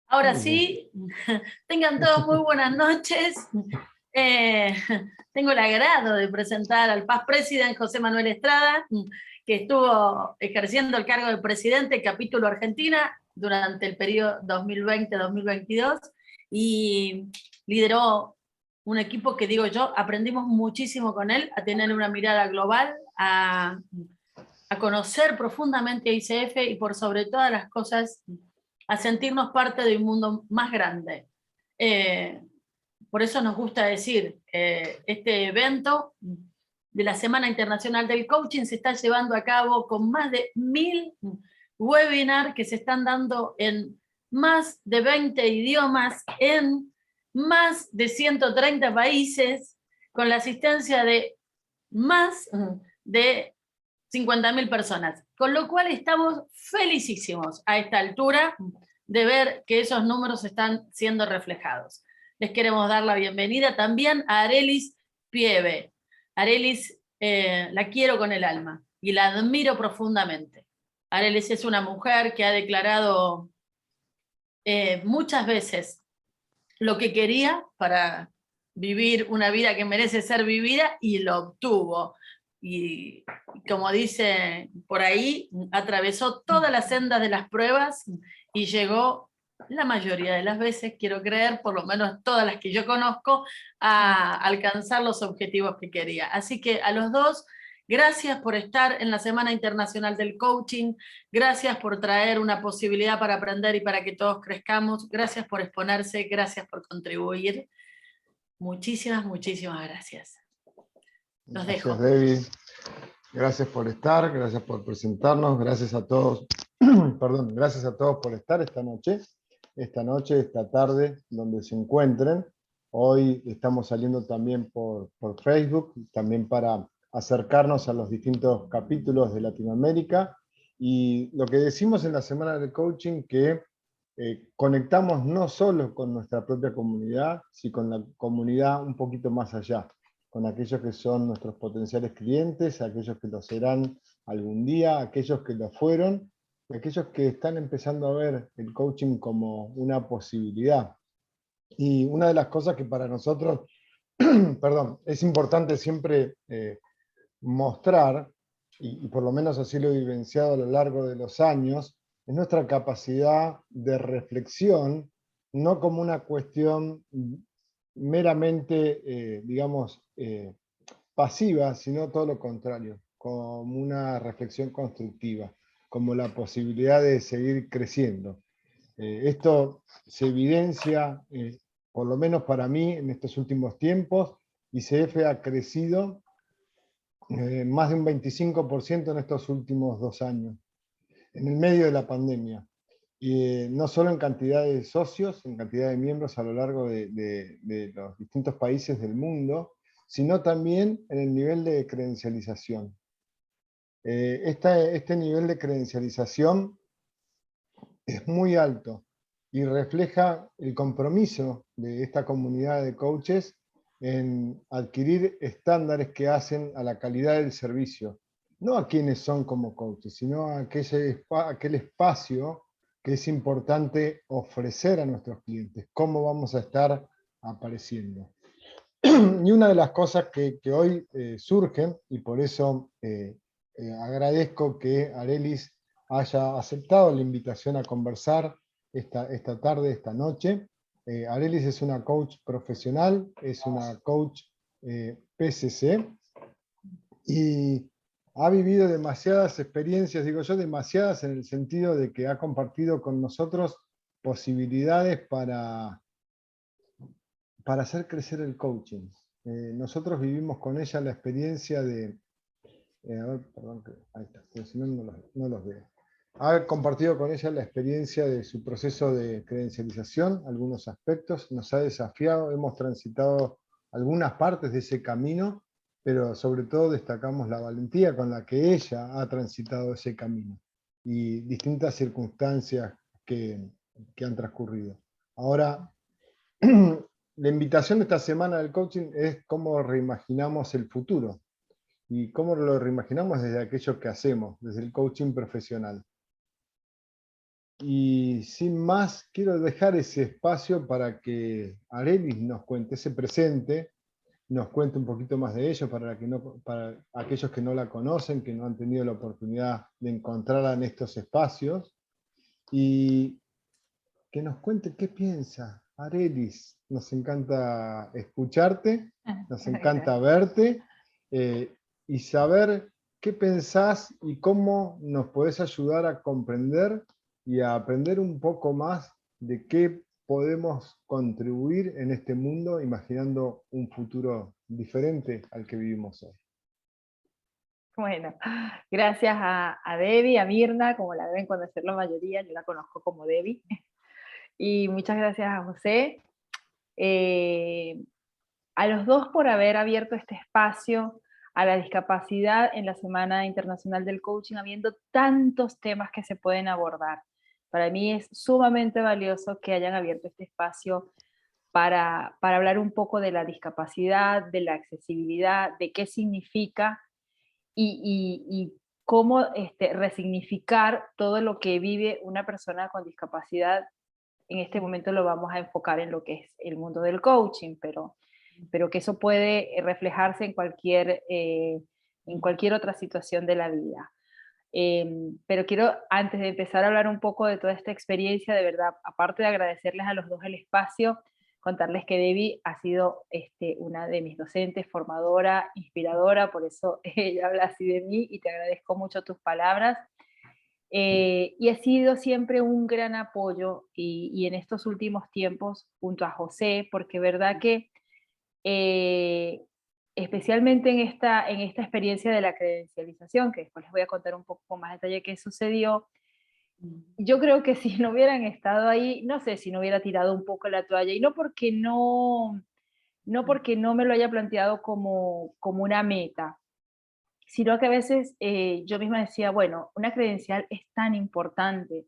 Ahora Muy bien. sí, tengan todos muy buenas noches. Eh, Tengo el agrado de presentar al past president José Manuel Estrada, que estuvo ejerciendo el cargo de presidente capítulo Argentina durante el periodo 2020-2022 y lideró un equipo que, digo yo, aprendimos muchísimo con él, a tener una mirada global, a conocer profundamente a ICF y por sobre todas las cosas a sentirnos parte de un mundo más grande. Por eso nos gusta decir, este evento de la Semana Internacional del Coaching se está llevando a cabo con más de 1000 webinars que se están dando en más de 20 idiomas, en más de 130 países, con la asistencia de más de 50.000 personas. Con lo cual estamos felicísimos a esta altura de ver que esos números están siendo reflejados. Les queremos dar la bienvenida también a Arelis Pieve. Arelis la quiero con el alma y la admiro profundamente. Arelis es una mujer que ha declarado muchas veces lo que quería para vivir una vida que merece ser vivida y lo obtuvo. Y como dice por ahí, atravesó todas las sendas de las pruebas y llegó la mayoría de las veces, quiero creer, por lo menos todas las que yo conozco, a alcanzar los objetivos que quería. Así que a los dos, gracias por estar en la Semana Internacional del Coaching, gracias por traer una posibilidad para aprender y para que todos crezcamos, gracias por exponerse, gracias por contribuir. Muchísimas, muchísimas gracias. Los Gracias, dejo. David. Gracias por estar, gracias por presentarnos, gracias a todos, perdón, gracias a todos por estar esta noche, esta tarde, donde se encuentren. Hoy estamos saliendo también por Facebook, también para acercarnos a los distintos capítulos de Latinoamérica. Y lo que decimos en la Semana del Coaching, que conectamos no solo con nuestra propia comunidad, sino con la comunidad un poquito más allá, con aquellos que son nuestros potenciales clientes, aquellos que lo serán algún día, aquellos que lo fueron, y aquellos que están empezando a ver el coaching como una posibilidad. Y una de las cosas que para nosotros, perdón, es importante siempre mostrar, y por lo menos así lo he vivenciado a lo largo de los años, es nuestra capacidad de reflexión, no como una cuestión meramente, digamos, pasiva, sino todo lo contrario, como una reflexión constructiva, como la posibilidad de seguir creciendo. Esto se evidencia, por lo menos para mí, en estos últimos tiempos. ICF ha crecido más de un 25% en estos últimos 2 años, en el medio de la pandemia. Y no solo en cantidad de socios, en cantidad de miembros a lo largo de los distintos países del mundo, sino también en el nivel de credencialización. Este nivel de credencialización es muy alto y refleja el compromiso de esta comunidad de coaches en adquirir estándares que hacen a la calidad del servicio, no a quienes son como coaches, sino a aquel espacio que es importante ofrecer a nuestros clientes, cómo vamos a estar apareciendo. Y una de las cosas que hoy surgen, y por eso agradezco que Arelis haya aceptado la invitación a conversar esta tarde, esta noche. Arelis es una coach profesional, es una coach PCC, y ha vivido demasiadas experiencias, digo yo, demasiadas en el sentido de que ha compartido con nosotros posibilidades para hacer crecer el coaching. Nosotros vivimos con ella la experiencia de, a ver, perdón, ahí está, porque si no, no los veo. Ha compartido con ella la experiencia de su proceso de credencialización, algunos aspectos, nos ha desafiado, hemos transitado algunas partes de ese camino, pero sobre todo destacamos la valentía con la que ella ha transitado ese camino y distintas circunstancias que han transcurrido. Ahora, la invitación de esta semana del coaching es cómo reimaginamos el futuro. ¿Y cómo lo reimaginamos? Desde aquello que hacemos, desde el coaching profesional. Y sin más, quiero dejar ese espacio para que Arelis nos cuente ese presente, nos cuente un poquito más de ello para aquellos que no la conocen, que no han tenido la oportunidad de encontrarla en estos espacios, y que nos cuente qué piensa. Arelis, nos encanta escucharte, nos encanta verte y saber qué pensás y cómo nos podés ayudar a comprender y a aprender un poco más de qué podemos contribuir en este mundo imaginando un futuro diferente al que vivimos hoy. Bueno, gracias a Debbie, a Mirna, como la deben conocer la mayoría, yo la conozco como Debbie. Y muchas gracias a José, a los dos por haber abierto este espacio a la discapacidad en la Semana Internacional del Coaching, habiendo tantos temas que se pueden abordar. Para mí es sumamente valioso que hayan abierto este espacio para hablar un poco de la discapacidad, de la accesibilidad, de qué significa y cómo resignificar todo lo que vive una persona con discapacidad. En este momento lo vamos a enfocar en lo que es el mundo del coaching, pero que eso puede reflejarse en cualquier otra situación de la vida. Pero quiero, antes de empezar a hablar un poco de toda esta experiencia, de verdad, aparte de agradecerles a los dos el espacio, contarles que Debbie ha sido una de mis docentes, formadora, inspiradora, por eso ella habla así de mí y te agradezco mucho tus palabras. Y ha sido siempre un gran apoyo y en estos últimos tiempos junto a José, porque verdad que eh, especialmente en esta experiencia de la credencialización, que después les voy a contar un poco con más detalle qué sucedió, yo creo que si no hubieran estado ahí, no sé si no hubiera tirado un poco la toalla, y no porque no me lo haya planteado como una meta, sino que a veces yo misma decía, bueno, una credencial es tan importante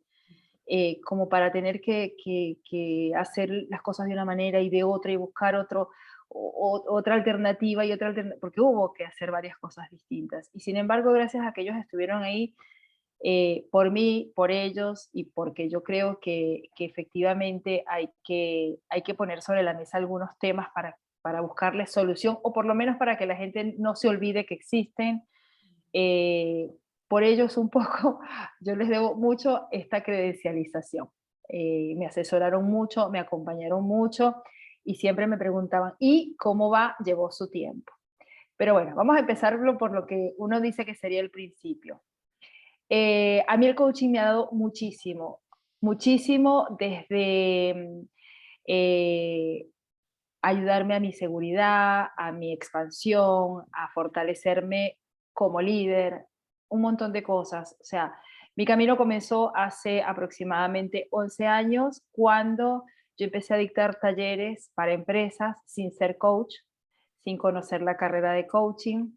como para tener que hacer las cosas de una manera y de otra y buscar otra alternativa y otra alternativa, porque hubo que hacer varias cosas distintas. Y sin embargo, gracias a que ellos estuvieron ahí, por mí, por ellos y porque yo creo que efectivamente hay que poner sobre la mesa algunos temas para buscarles solución o por lo menos para que la gente no se olvide que existen. Eh, por ellos un poco, yo les debo mucho esta credencialización. Me asesoraron mucho, me acompañaron mucho y siempre me preguntaban, ¿y cómo va? Llevó su tiempo. Pero bueno, vamos a empezarlo por lo que uno dice que sería el principio. A mí el coaching me ha dado muchísimo, muchísimo desde eh, ayudarme a mi seguridad, a mi expansión, a fortalecerme como líder, un montón de cosas. O sea, mi camino comenzó hace aproximadamente 11 años cuando yo empecé a dictar talleres para empresas sin ser coach, sin conocer la carrera de coaching.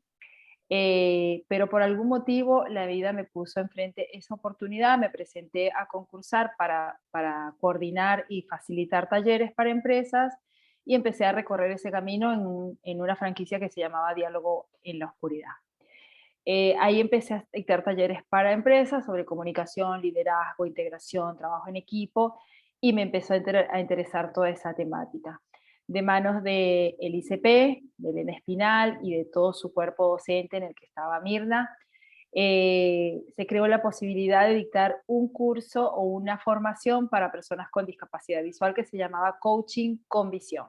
Pero por algún motivo la vida me puso enfrente esa oportunidad, me presenté a concursar para coordinar y facilitar talleres para empresas y empecé a recorrer ese camino en una franquicia que se llamaba Diálogo en la Oscuridad. Ahí empecé a dictar talleres para empresas sobre comunicación, liderazgo, integración, trabajo en equipo y me empezó a interesar toda esa temática. De manos del ICP, de Elena Espinal y de todo su cuerpo docente en el que estaba Mirna, se creó la posibilidad de dictar un curso o una formación para personas con discapacidad visual que se llamaba Coaching con Visión.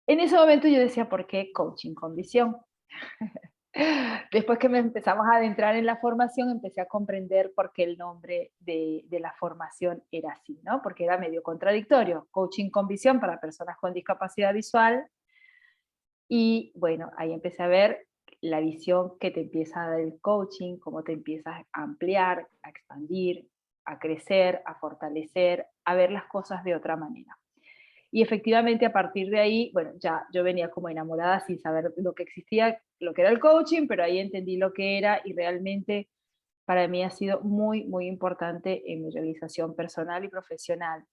En ese momento yo decía, ¿por qué Coaching con Visión? Después que me empezamos a adentrar en la formación, empecé a comprender por qué el nombre de la formación era así, ¿no? Porque era medio contradictorio, coaching con visión para personas con discapacidad visual. Y bueno, ahí empecé a ver la visión que te empieza a dar el coaching, cómo te empiezas a ampliar, a expandir, a crecer, a fortalecer, a ver las cosas de otra manera. Y efectivamente a partir de ahí, bueno, ya yo venía como enamorada sin saber lo que existía, lo que era el coaching, pero ahí entendí lo que era y realmente para mí ha sido muy, muy importante en mi realización personal y profesional.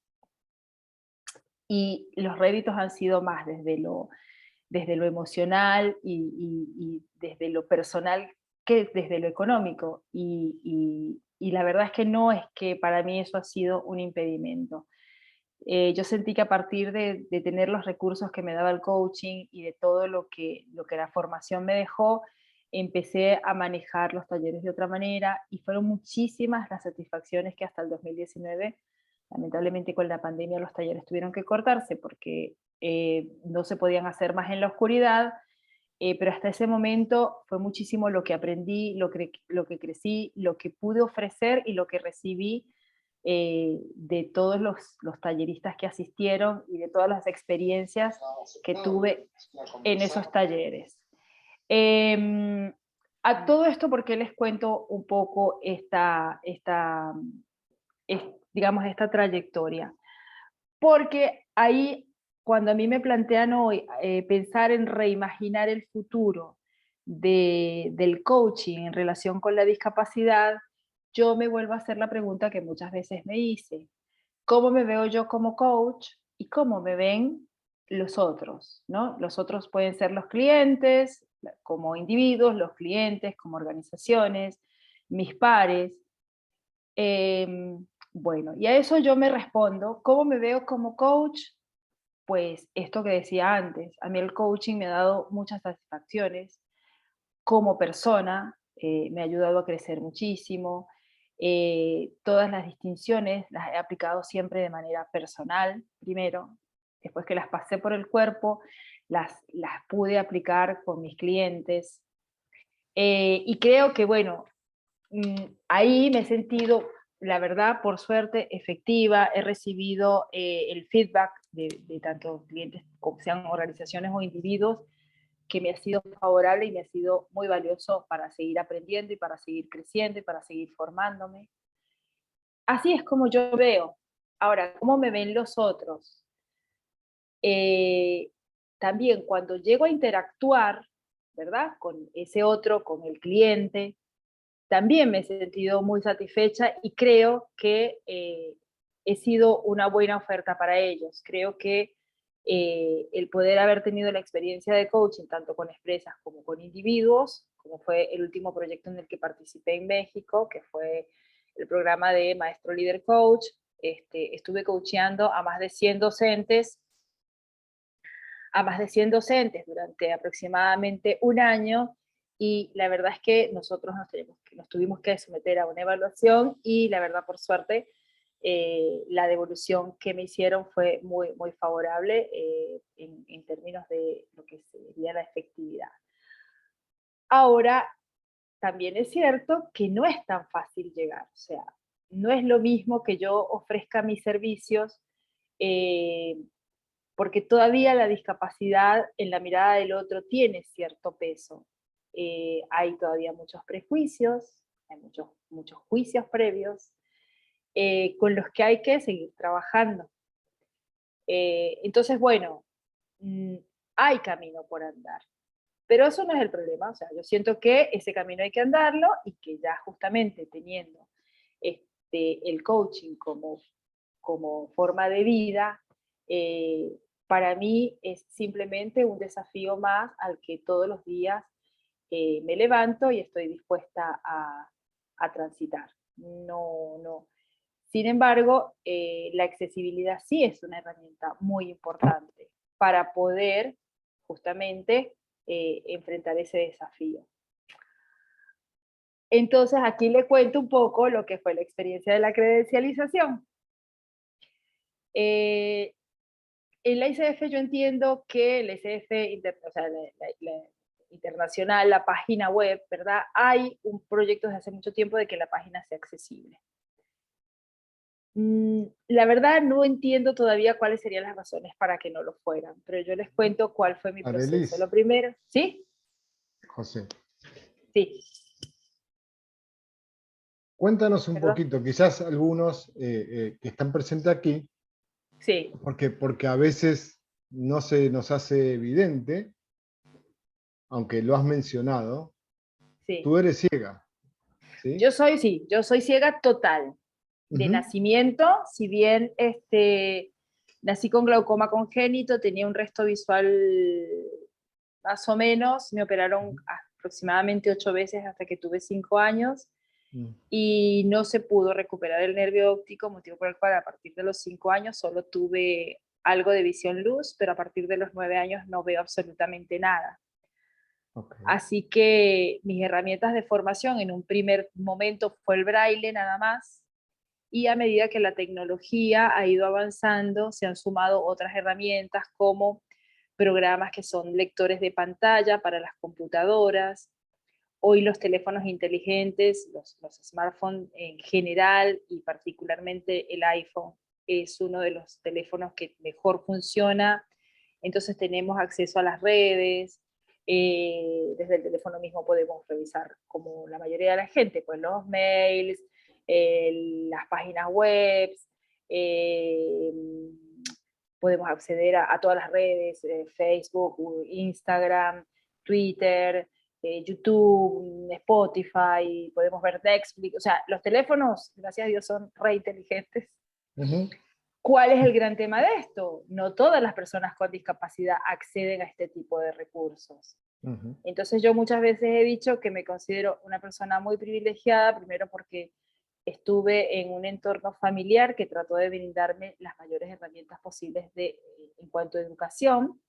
Y los réditos han sido más desde lo emocional y desde lo personal que desde lo económico. Y y la verdad es que no es que para mí eso ha sido un impedimento. Yo sentí que a partir de tener los recursos que me daba el coaching y de todo lo que la formación me dejó, empecé a manejar los talleres de otra manera y fueron muchísimas las satisfacciones que hasta el 2019, lamentablemente con la pandemia los talleres tuvieron que cortarse porque no se podían hacer más en la oscuridad, pero hasta ese momento fue muchísimo lo que aprendí, lo que crecí, lo que pude ofrecer y lo que recibí de todos los talleristas que asistieron y de todas las experiencias que tuve en esos talleres. A todo esto, ¿por qué les cuento un poco digamos, esta trayectoria? Porque ahí, cuando a mí me plantean hoy pensar en reimaginar el futuro del coaching en relación con la discapacidad, yo me vuelvo a hacer la pregunta que muchas veces me hice: ¿cómo me veo yo como coach y cómo me ven los otros? ¿No? Los otros pueden ser los clientes, como individuos, los clientes como organizaciones, mis pares. Bueno, y a eso yo me respondo: ¿cómo me veo como coach? Pues esto que decía antes, a mí el coaching me ha dado muchas satisfacciones como persona, me ha ayudado a crecer muchísimo. Todas las distinciones las he aplicado siempre de manera personal, primero, después que las pasé por el cuerpo, las pude aplicar con mis clientes. Y creo que, bueno, ahí me he sentido, la verdad, por suerte, efectiva. He recibido el feedback de tanto clientes como sean organizaciones o individuos, que me ha sido favorable y me ha sido muy valioso para seguir aprendiendo y para seguir creciendo y para seguir formándome. Así es como yo veo. Ahora, ¿cómo me ven los otros? Eh, También cuando llego a interactuar, ¿verdad? Con ese otro, con el cliente, también me he sentido muy satisfecha y creo que he sido una buena oferta para ellos. Creo que el poder haber tenido la experiencia de coaching, tanto con empresas como con individuos, como fue el último proyecto en el que participé en México, que fue el programa de Maestro Líder Coach, estuve coacheando a más de 100 docentes durante aproximadamente un año, y la verdad es que nosotros nos tuvimos que someter a una evaluación y la verdad, por suerte, la devolución que me hicieron fue muy, muy favorable en términos de lo que sería la efectividad. Ahora, también es cierto que no es tan fácil llegar, o sea, no es lo mismo que yo ofrezca mis servicios, eh, porque todavía la discapacidad en la mirada del otro tiene cierto peso. Hay todavía muchos prejuicios, hay muchos juicios previos, con los que hay que seguir trabajando. Entonces, bueno, hay camino por andar, pero eso no es el problema. O sea, yo siento que ese camino hay que andarlo y que ya justamente teniendo el coaching como forma de vida, para mí es simplemente un desafío más al que todos los días me levanto y estoy dispuesta a transitar. No, no. Sin embargo, la accesibilidad sí es una herramienta muy importante para poder justamente enfrentar ese desafío. Entonces, aquí le cuento un poco lo que fue la experiencia de la credencialización. En la ICF yo entiendo que el ICF, o sea, la internacional, la página web, ¿verdad? Hay un proyecto desde hace mucho tiempo de que la página sea accesible. La verdad no entiendo todavía cuáles serían las razones para que no lo fueran, pero yo les cuento cuál fue mi proceso. Arelis, Lo primero, ¿sí? José, Sí. cuéntanos un ¿Perdón? poquito, quizás algunos que están presentes aquí, Sí. porque a veces no se nos hace evidente, aunque lo has mencionado, Sí. tú eres ciega, ¿sí? Yo soy ciega total. De Ujú. nacimiento, si bien nací con glaucoma congénito, tenía un resto visual más o menos, me operaron aproximadamente 8 veces hasta que tuve 5 años. y no se pudo recuperar el nervio óptico, motivo por el cual a partir de los 5 años solo tuve algo de visión luz, pero a partir de los 9 años no veo absolutamente nada. Okay. Así que mis herramientas de formación en un primer momento fue el braille nada más, y a medida que la tecnología ha ido avanzando, se han sumado otras herramientas como programas que son lectores de pantalla para las computadoras. Hoy los teléfonos inteligentes, los smartphones en general y particularmente el iPhone es uno de los teléfonos que mejor funciona. Entonces tenemos acceso a las redes, desde el teléfono mismo podemos revisar, como la mayoría de la gente, pues los mails, las páginas web, eh, podemos acceder a todas las redes, Facebook, Instagram, Twitter, YouTube, Spotify, podemos ver Netflix, o sea, los teléfonos, gracias a Dios, son re inteligentes. ¿Cuál es el gran tema de esto? No todas las personas con discapacidad acceden a este tipo de recursos. Entonces yo muchas veces he dicho que me considero una persona muy privilegiada, primero porque estuve en un entorno familiar que trató de brindarme las mayores herramientas posibles en cuanto a educación,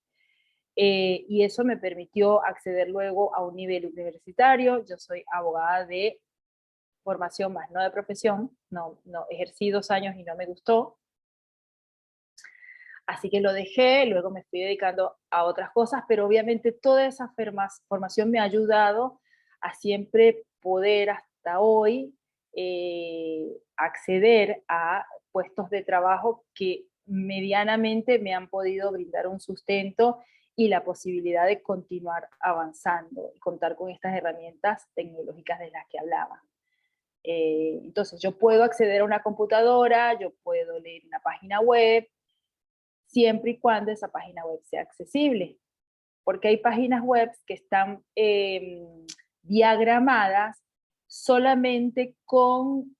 y eso me permitió acceder luego a un nivel universitario. Yo soy abogada de formación más no de profesión, no ejercí 2 años y no me gustó, así que lo dejé, luego me estoy dedicando a otras cosas, pero obviamente toda esa formación me ha ayudado a siempre poder hasta hoy acceder a puestos de trabajo que medianamente me han podido brindar un sustento y la posibilidad de continuar avanzando y contar con estas herramientas tecnológicas de las que hablaba. Entonces yo puedo acceder a una computadora, yo puedo leer una página web, siempre y cuando esa página web sea accesible, porque hay páginas web que están diagramadas solamente con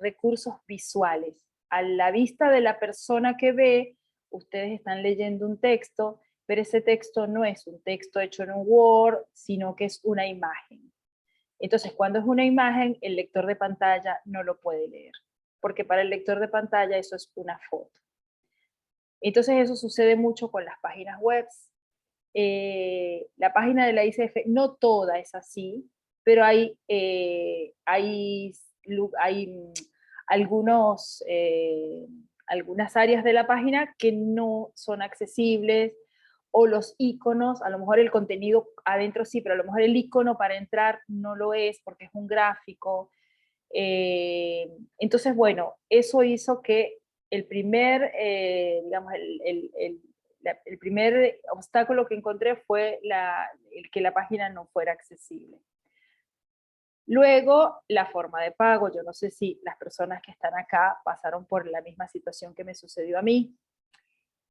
recursos visuales. A la vista de la persona que ve, ustedes están leyendo un texto, pero ese texto no es un texto hecho en un Word, sino que es una imagen. Entonces, cuando es una imagen, el lector de pantalla no lo puede leer, porque para el lector de pantalla eso es una foto. Entonces eso sucede mucho con las páginas web. La página de la ICF, no toda es así, pero hay algunas áreas de la página que no son accesibles, o los iconos, a lo mejor el contenido adentro sí, pero a lo mejor el icono para entrar no lo es porque es un gráfico. Entonces, bueno, eso hizo que el primer, digamos, el primer obstáculo que encontré fue el que la página no fuera accesible. Luego, la forma de pago. Yo no sé si las personas que están acá pasaron por la misma situación que me sucedió a mí.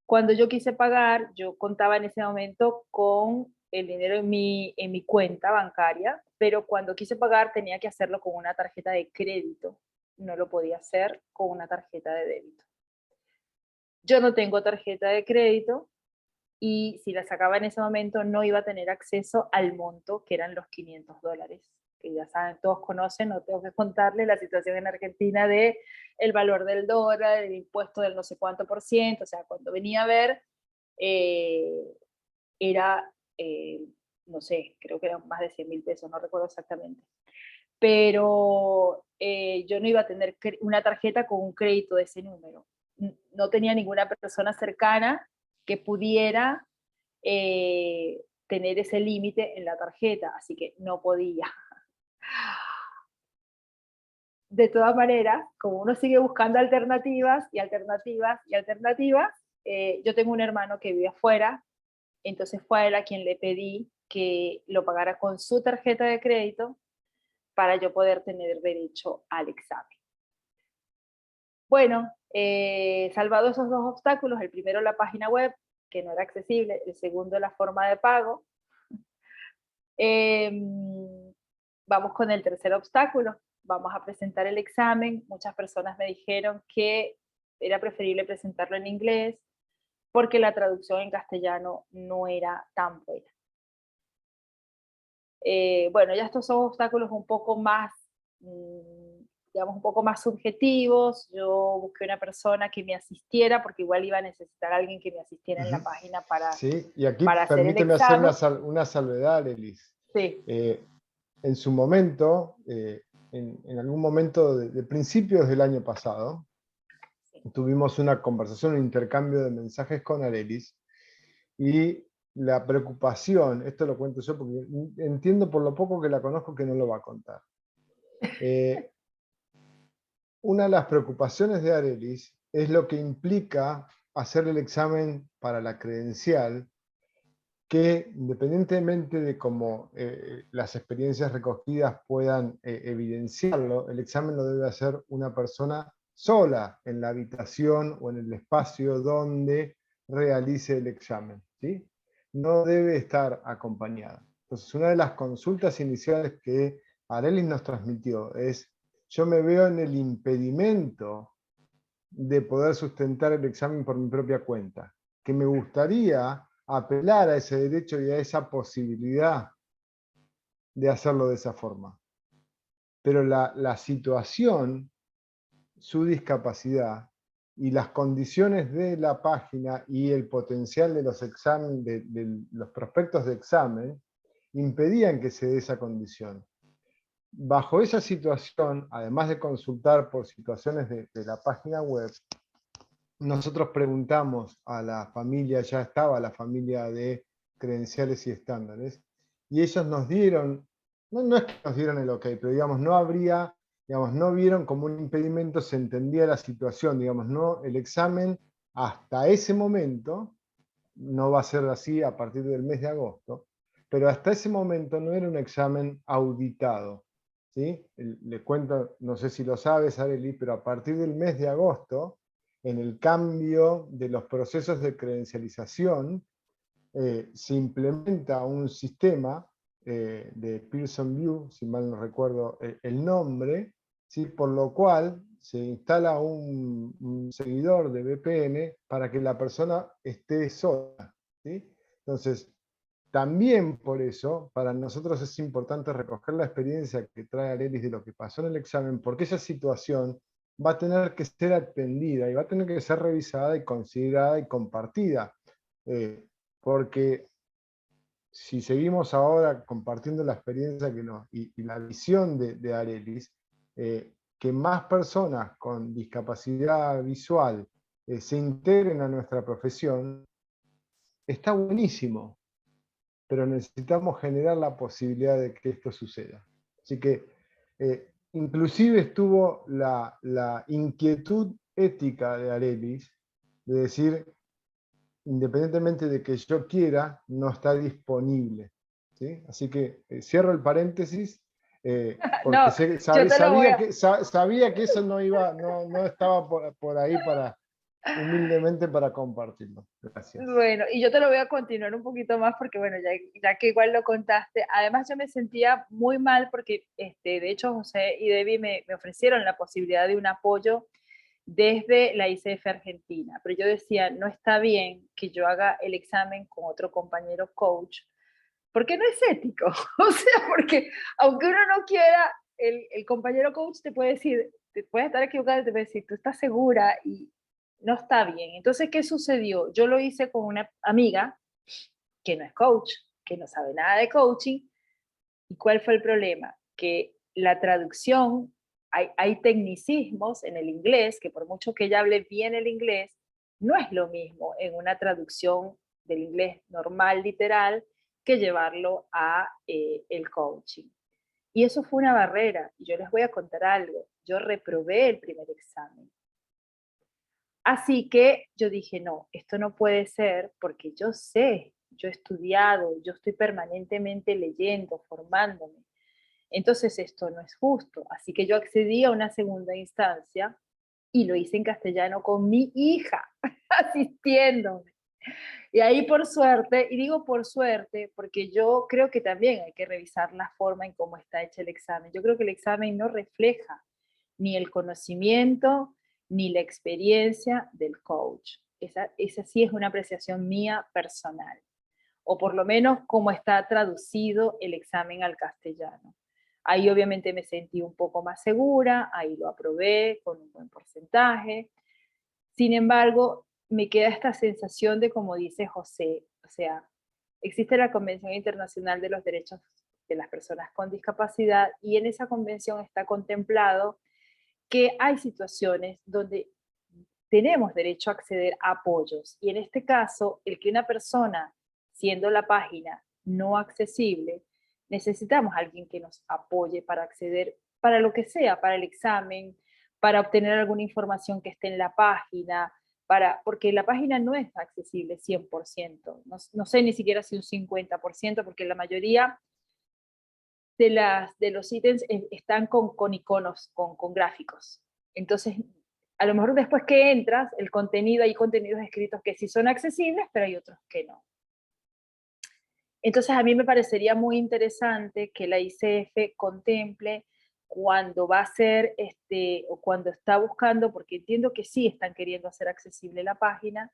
Cuando yo quise pagar, yo contaba en ese momento con el dinero en mi cuenta bancaria, pero cuando quise pagar tenía que hacerlo con una tarjeta de crédito. No lo podía hacer con una tarjeta de débito. Yo no tengo tarjeta de crédito, y si la sacaba en ese momento no iba a tener acceso al monto que eran los $500, que ya saben, todos conocen, no tengo que contarles la situación en Argentina de el valor del dólar, el impuesto del no sé cuánto por ciento, o sea, cuando venía a ver, era, no sé, creo que eran más de 100.000 pesos, no recuerdo exactamente. Pero yo no iba a tener una tarjeta con un crédito de ese número. No tenía ninguna persona cercana que pudiera tener ese límite en la tarjeta, así que no podía. De todas maneras, como uno sigue buscando alternativas y alternativas y alternativas, yo tengo un hermano que vive afuera, entonces fue a él a quien le pedí que lo pagara con su tarjeta de crédito para yo poder tener derecho al examen. Bueno, salvado esos 2 obstáculos, el primero la página web, que no era accesible, el segundo la forma de pago, vamos con el tercer obstáculo, vamos a presentar el examen. Muchas personas me dijeron que era preferible presentarlo en inglés porque la traducción en castellano no era tan buena. bueno, ya estos son obstáculos un poco más, digamos, un poco más subjetivos. Yo busqué una persona que me asistiera, porque igual iba a necesitar a alguien que me asistiera en la página Sí, y aquí para hacer el permíteme hacer examen. una salvedad, Elis. Sí. En su momento, en algún momento de principios del año pasado, tuvimos una conversación, un intercambio de mensajes con Arelis, y la preocupación, esto lo cuento yo porque entiendo por lo poco que la conozco que no lo va a contar. Una de las preocupaciones de Arelis es lo que implica hacer el examen para la credencial, que independientemente de cómo las experiencias recogidas puedan evidenciarlo, el examen lo debe hacer una persona sola en la habitación o en el espacio donde realice el examen, ¿sí? No debe estar acompañada. Entonces, una de las consultas iniciales que Arelis nos transmitió es: yo me veo en el impedimento de poder sustentar el examen por mi propia cuenta, que me gustaría apelar a ese derecho y a esa posibilidad de hacerlo de esa forma. Pero la situación, su discapacidad y las condiciones de la página y el potencial de los exámenes, de los prospectos de examen, impedían que se dé esa condición. Bajo esa situación, además de consultar por situaciones de la página web, nosotros preguntamos a la familia, ya estaba la familia de credenciales y estándares, y ellos nos dieron, no es que nos dieron el ok, pero digamos, no habría, digamos, no vieron como un impedimento, se entendía la situación, digamos, no, el examen hasta ese momento, no va a ser así a partir del mes de agosto, pero hasta ese momento no era un examen auditado, ¿sí? Le cuento, no sé si lo sabes, Arely, pero a partir del mes de agosto, en el cambio de los procesos de credencialización, se implementa un sistema de Pearson View, si mal no recuerdo el nombre, ¿sí? Por lo cual se instala un seguidor de VPN para que la persona esté sola, ¿sí? Entonces, también por eso, para nosotros es importante recoger la experiencia que trae Arelis de lo que pasó en el examen, porque esa situación va a tener que ser atendida y va a tener que ser revisada y considerada y compartida. Porque si seguimos ahora compartiendo la experiencia y la visión de Arelis, que más personas con discapacidad visual se integren a nuestra profesión, está buenísimo, pero necesitamos generar la posibilidad de que esto suceda. Así que inclusive estuvo la inquietud ética de Arelis de decir, independientemente de que yo quiera, no está disponible, ¿sí? Así que cierro el paréntesis, porque No, yo te lo voy a... sabía que eso no estaba por ahí humildemente para compartirlo. Gracias. Bueno, y yo te lo voy a continuar un poquito más porque, bueno, ya que igual lo contaste, además yo me sentía muy mal porque, de hecho, José y Debbie me ofrecieron la posibilidad de un apoyo desde la ICF Argentina, pero yo decía, no está bien que yo haga el examen con otro compañero coach, porque no es ético, o sea, porque aunque uno no quiera, el compañero coach te puede decir, te puede estar equivocado, te puede decir, tú estás segura y no está bien. Entonces, ¿qué sucedió? Yo lo hice con una amiga que no es coach, que no sabe nada de coaching. ¿Y cuál fue el problema? Que la traducción, hay tecnicismos en el inglés, que por mucho que ella hable bien el inglés, no es lo mismo en una traducción del inglés normal, literal, que llevarlo a el coaching. Y eso fue una barrera. Y yo les voy a contar algo. Yo reprobé el primer examen. Así que yo dije, no, esto no puede ser porque yo sé, yo he estudiado, yo estoy permanentemente leyendo, formándome. Entonces esto no es justo. Así que yo accedí a una segunda instancia y lo hice en castellano con mi hija, asistiéndome. Y ahí por suerte, y digo por suerte, porque yo creo que también hay que revisar la forma en cómo está hecho el examen. Yo creo que el examen no refleja ni el conocimiento ni la experiencia del coach. Esa sí es una apreciación mía personal. o por lo menos cómo está traducido el examen al castellano. Ahí obviamente me sentí un poco más segura, ahí lo aprobé con un buen porcentaje. Sin embargo, me queda esta sensación de, como dice José, o sea, existe la Convención Internacional de los Derechos de las Personas con Discapacidad y en esa convención está contemplado que hay situaciones donde tenemos derecho a acceder a apoyos y en este caso, el que una persona, siendo la página no accesible, necesitamos a alguien que nos apoye para acceder, para lo que sea, para el examen, para obtener alguna información que esté en la página, porque la página no es accesible 100%, no sé ni siquiera si un 50%, porque la mayoría de los ítems están con iconos, con gráficos. Entonces, a lo mejor después que entras, el contenido, hay contenidos escritos que sí son accesibles, pero hay otros que no. Entonces, a mí me parecería muy interesante que la ICF contemple cuando va a ser, o cuando está buscando, porque entiendo que sí están queriendo hacer accesible la página,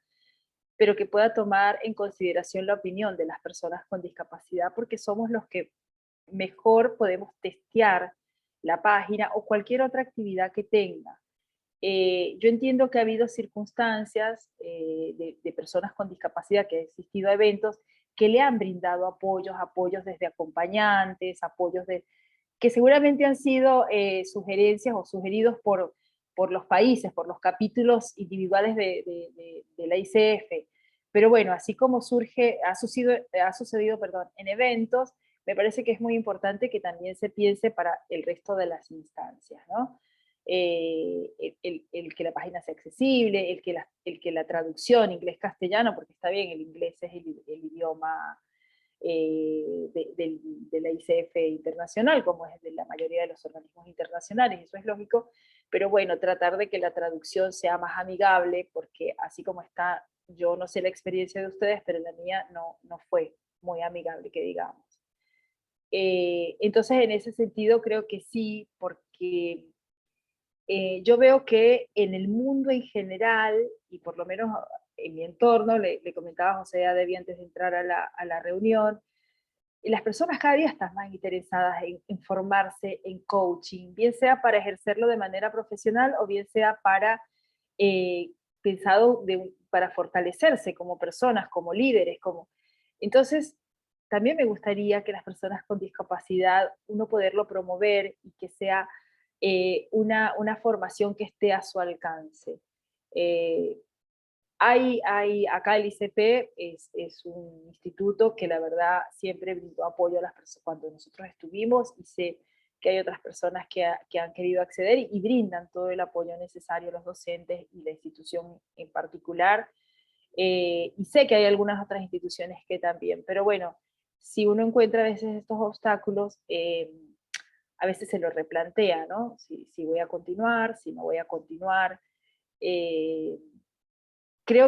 pero que pueda tomar en consideración la opinión de las personas con discapacidad, porque somos los que mejor podemos testear la página o cualquier otra actividad que tenga. Yo entiendo que ha habido circunstancias de personas con discapacidad, que ha existido eventos que le han brindado apoyos desde acompañantes, que seguramente han sido sugerencias o sugeridos por los países, por los capítulos individuales de la ICF. Pero bueno, así como ha sucedido en eventos, me parece que es muy importante que también se piense para el resto de las instancias, ¿no? El que la página sea accesible, el que la traducción inglés-castellano, porque está bien, el inglés es el idioma de la ICF internacional, como es de la mayoría de los organismos internacionales, eso es lógico, pero bueno, tratar de que la traducción sea más amigable, porque así como está, yo no sé la experiencia de ustedes, pero la mía no fue muy amigable, que digamos. Entonces, en ese sentido, creo que sí, porque yo veo que en el mundo en general, y por lo menos en mi entorno, le comentaba a José Adevi antes de entrar a la reunión, las personas cada día están más interesadas en formarse en coaching, bien sea para ejercerlo de manera profesional o bien sea para pensado para fortalecerse como personas, como líderes. Entonces, también me gustaría que las personas con discapacidad, uno poderlo promover y que sea una formación que esté a su alcance. Acá el ICP es un instituto que la verdad siempre brindó apoyo a las personas cuando nosotros estuvimos, y sé que hay otras personas que han querido acceder y brindan todo el apoyo necesario a los docentes y la institución en particular. Y sé que hay algunas otras instituciones que también, pero bueno, si uno encuentra a veces estos obstáculos, a veces se lo replantea, ¿no? Si voy a continuar, si no voy a continuar. Creo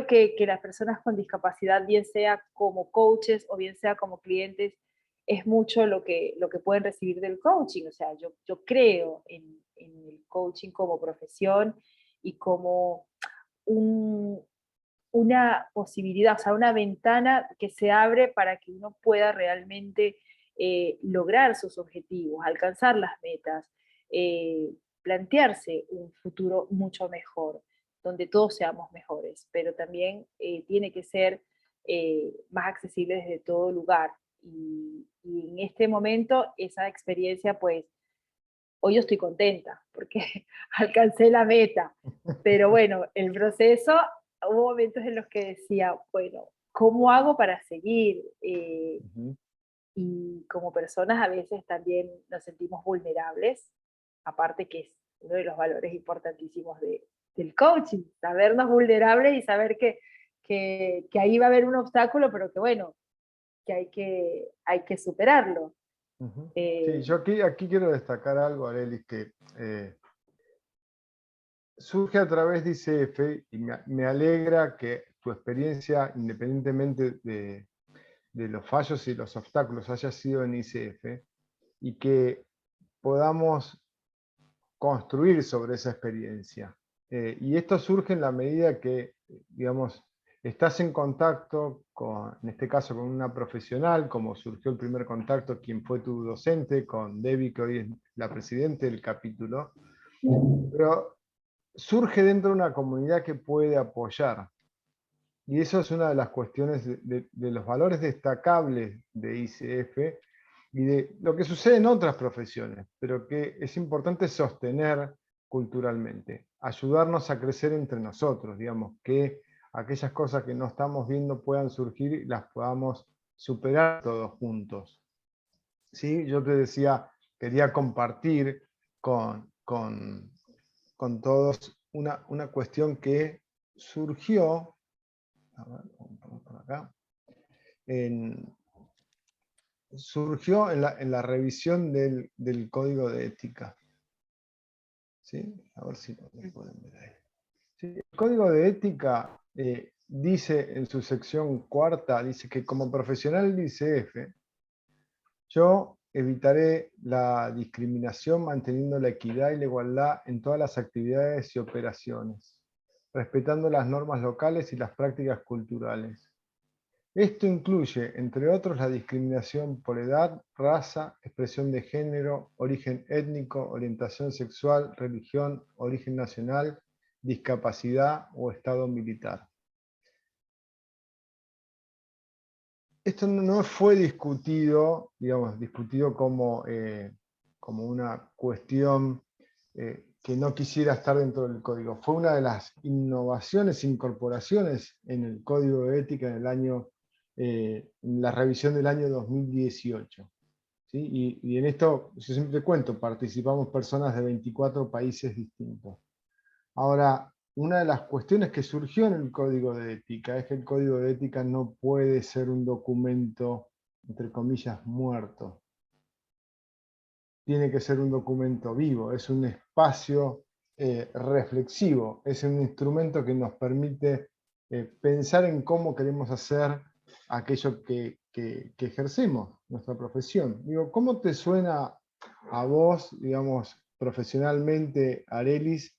que las personas con discapacidad, bien sea como coaches o bien sea como clientes, es mucho lo que pueden recibir del coaching. O sea, yo creo en el coaching como profesión y como una posibilidad, o sea, una ventana que se abre para que uno pueda realmente lograr sus objetivos, alcanzar las metas, plantearse un futuro mucho mejor, donde todos seamos mejores, pero también tiene que ser más accesible desde todo lugar. Y en este momento, esa experiencia, pues, hoy yo estoy contenta porque alcancé la meta, pero bueno, el proceso, hubo momentos en los que decía, bueno, ¿cómo hago para seguir? Y como personas a veces también nos sentimos vulnerables, aparte que es uno de los valores importantísimos del coaching, sabernos vulnerables y saber que ahí va a haber un obstáculo, pero que bueno, que hay que superarlo. Sí, yo aquí quiero destacar algo, Arelis, que surge a través de ICF y me alegra que tu experiencia, independientemente de los fallos y los obstáculos, haya sido en ICF y que podamos construir sobre esa experiencia. Y esto surge en la medida que, digamos, estás en contacto con, en este caso, con una profesional, como surgió el primer contacto, quien fue tu docente, con Debbie, que hoy es la presidenta del capítulo, pero surge dentro de una comunidad que puede apoyar. Y eso es una de las cuestiones de los valores destacables de ICF y de lo que sucede en otras profesiones, pero que es importante sostener culturalmente, ayudarnos a crecer entre nosotros, digamos, que aquellas cosas que no estamos viendo puedan surgir y las podamos superar todos juntos. ¿Sí? Yo te decía, quería compartir con todos una cuestión que surgió, a ver, vamos a poner por acá, surgió en la revisión del código de ética. ¿Sí? A ver si lo pueden ver ahí. Sí, el código de ética dice en su sección cuarta, dice que como profesional del ICF, yo evitaré la discriminación manteniendo la equidad y la igualdad en todas las actividades y operaciones, respetando las normas locales y las prácticas culturales. Esto incluye, entre otros, la discriminación por edad, raza, expresión de género, origen étnico, orientación sexual, religión, origen nacional, discapacidad o estado militar. Esto no fue discutido, digamos, discutido como, como una cuestión que no quisiera estar dentro del código. Fue una de las innovaciones, incorporaciones en el código de ética en el año, en la revisión del año 2018. ¿Sí? Y en esto, yo siempre cuento, participamos personas de 24 países distintos. Ahora, una de las cuestiones que surgió en el código de ética es que el código de ética no puede ser un documento, entre comillas, muerto. Tiene que ser un documento vivo, es un espacio reflexivo, es un instrumento que nos permite pensar en cómo queremos hacer aquello que ejercemos, nuestra profesión. Digo, ¿cómo te suena a vos, digamos, profesionalmente, Arelis?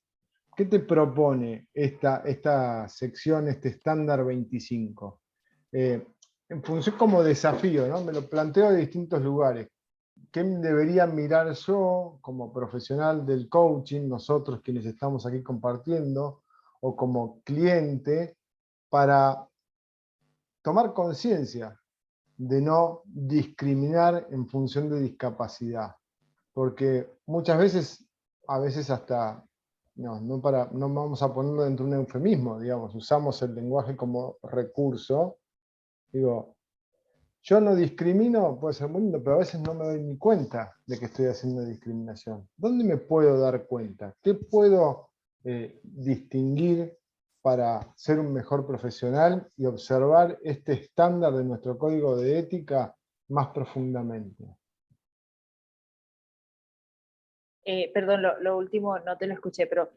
¿Qué te propone esta sección, este estándar 25? En función como desafío, ¿no? Me lo planteo de distintos lugares. ¿Qué debería mirar yo como profesional del coaching, nosotros quienes estamos aquí compartiendo, o como cliente, para tomar conciencia de no discriminar en función de discapacidad? Porque muchas veces, a veces hasta, no vamos a ponerlo dentro de un eufemismo, digamos, usamos el lenguaje como recurso. Digo, yo no discrimino, puede ser muy lindo, pero a veces no me doy ni cuenta de que estoy haciendo discriminación. ¿Dónde me puedo dar cuenta? ¿Qué puedo distinguir para ser un mejor profesional y observar este estándar de nuestro código de ética más profundamente? Perdón, lo último no te lo escuché, pero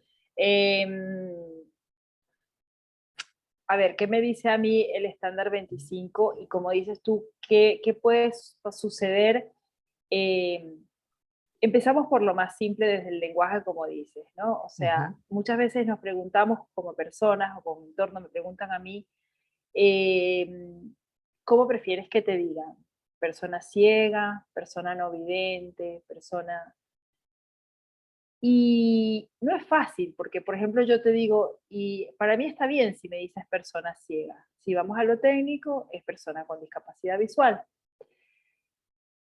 a ver, ¿qué me dice a mí el estándar 25? Y como dices tú, ¿qué puede suceder? Empezamos por lo más simple desde el lenguaje, como dices, ¿no? O sea, muchas veces nos preguntamos como personas o como entorno, me preguntan a mí, ¿cómo prefieres que te digan? ¿Persona ciega? ¿Persona no vidente? ¿Persona...? Y no es fácil, porque por ejemplo yo te digo, y para mí está bien si me dices persona ciega. Si vamos a lo técnico, es persona con discapacidad visual.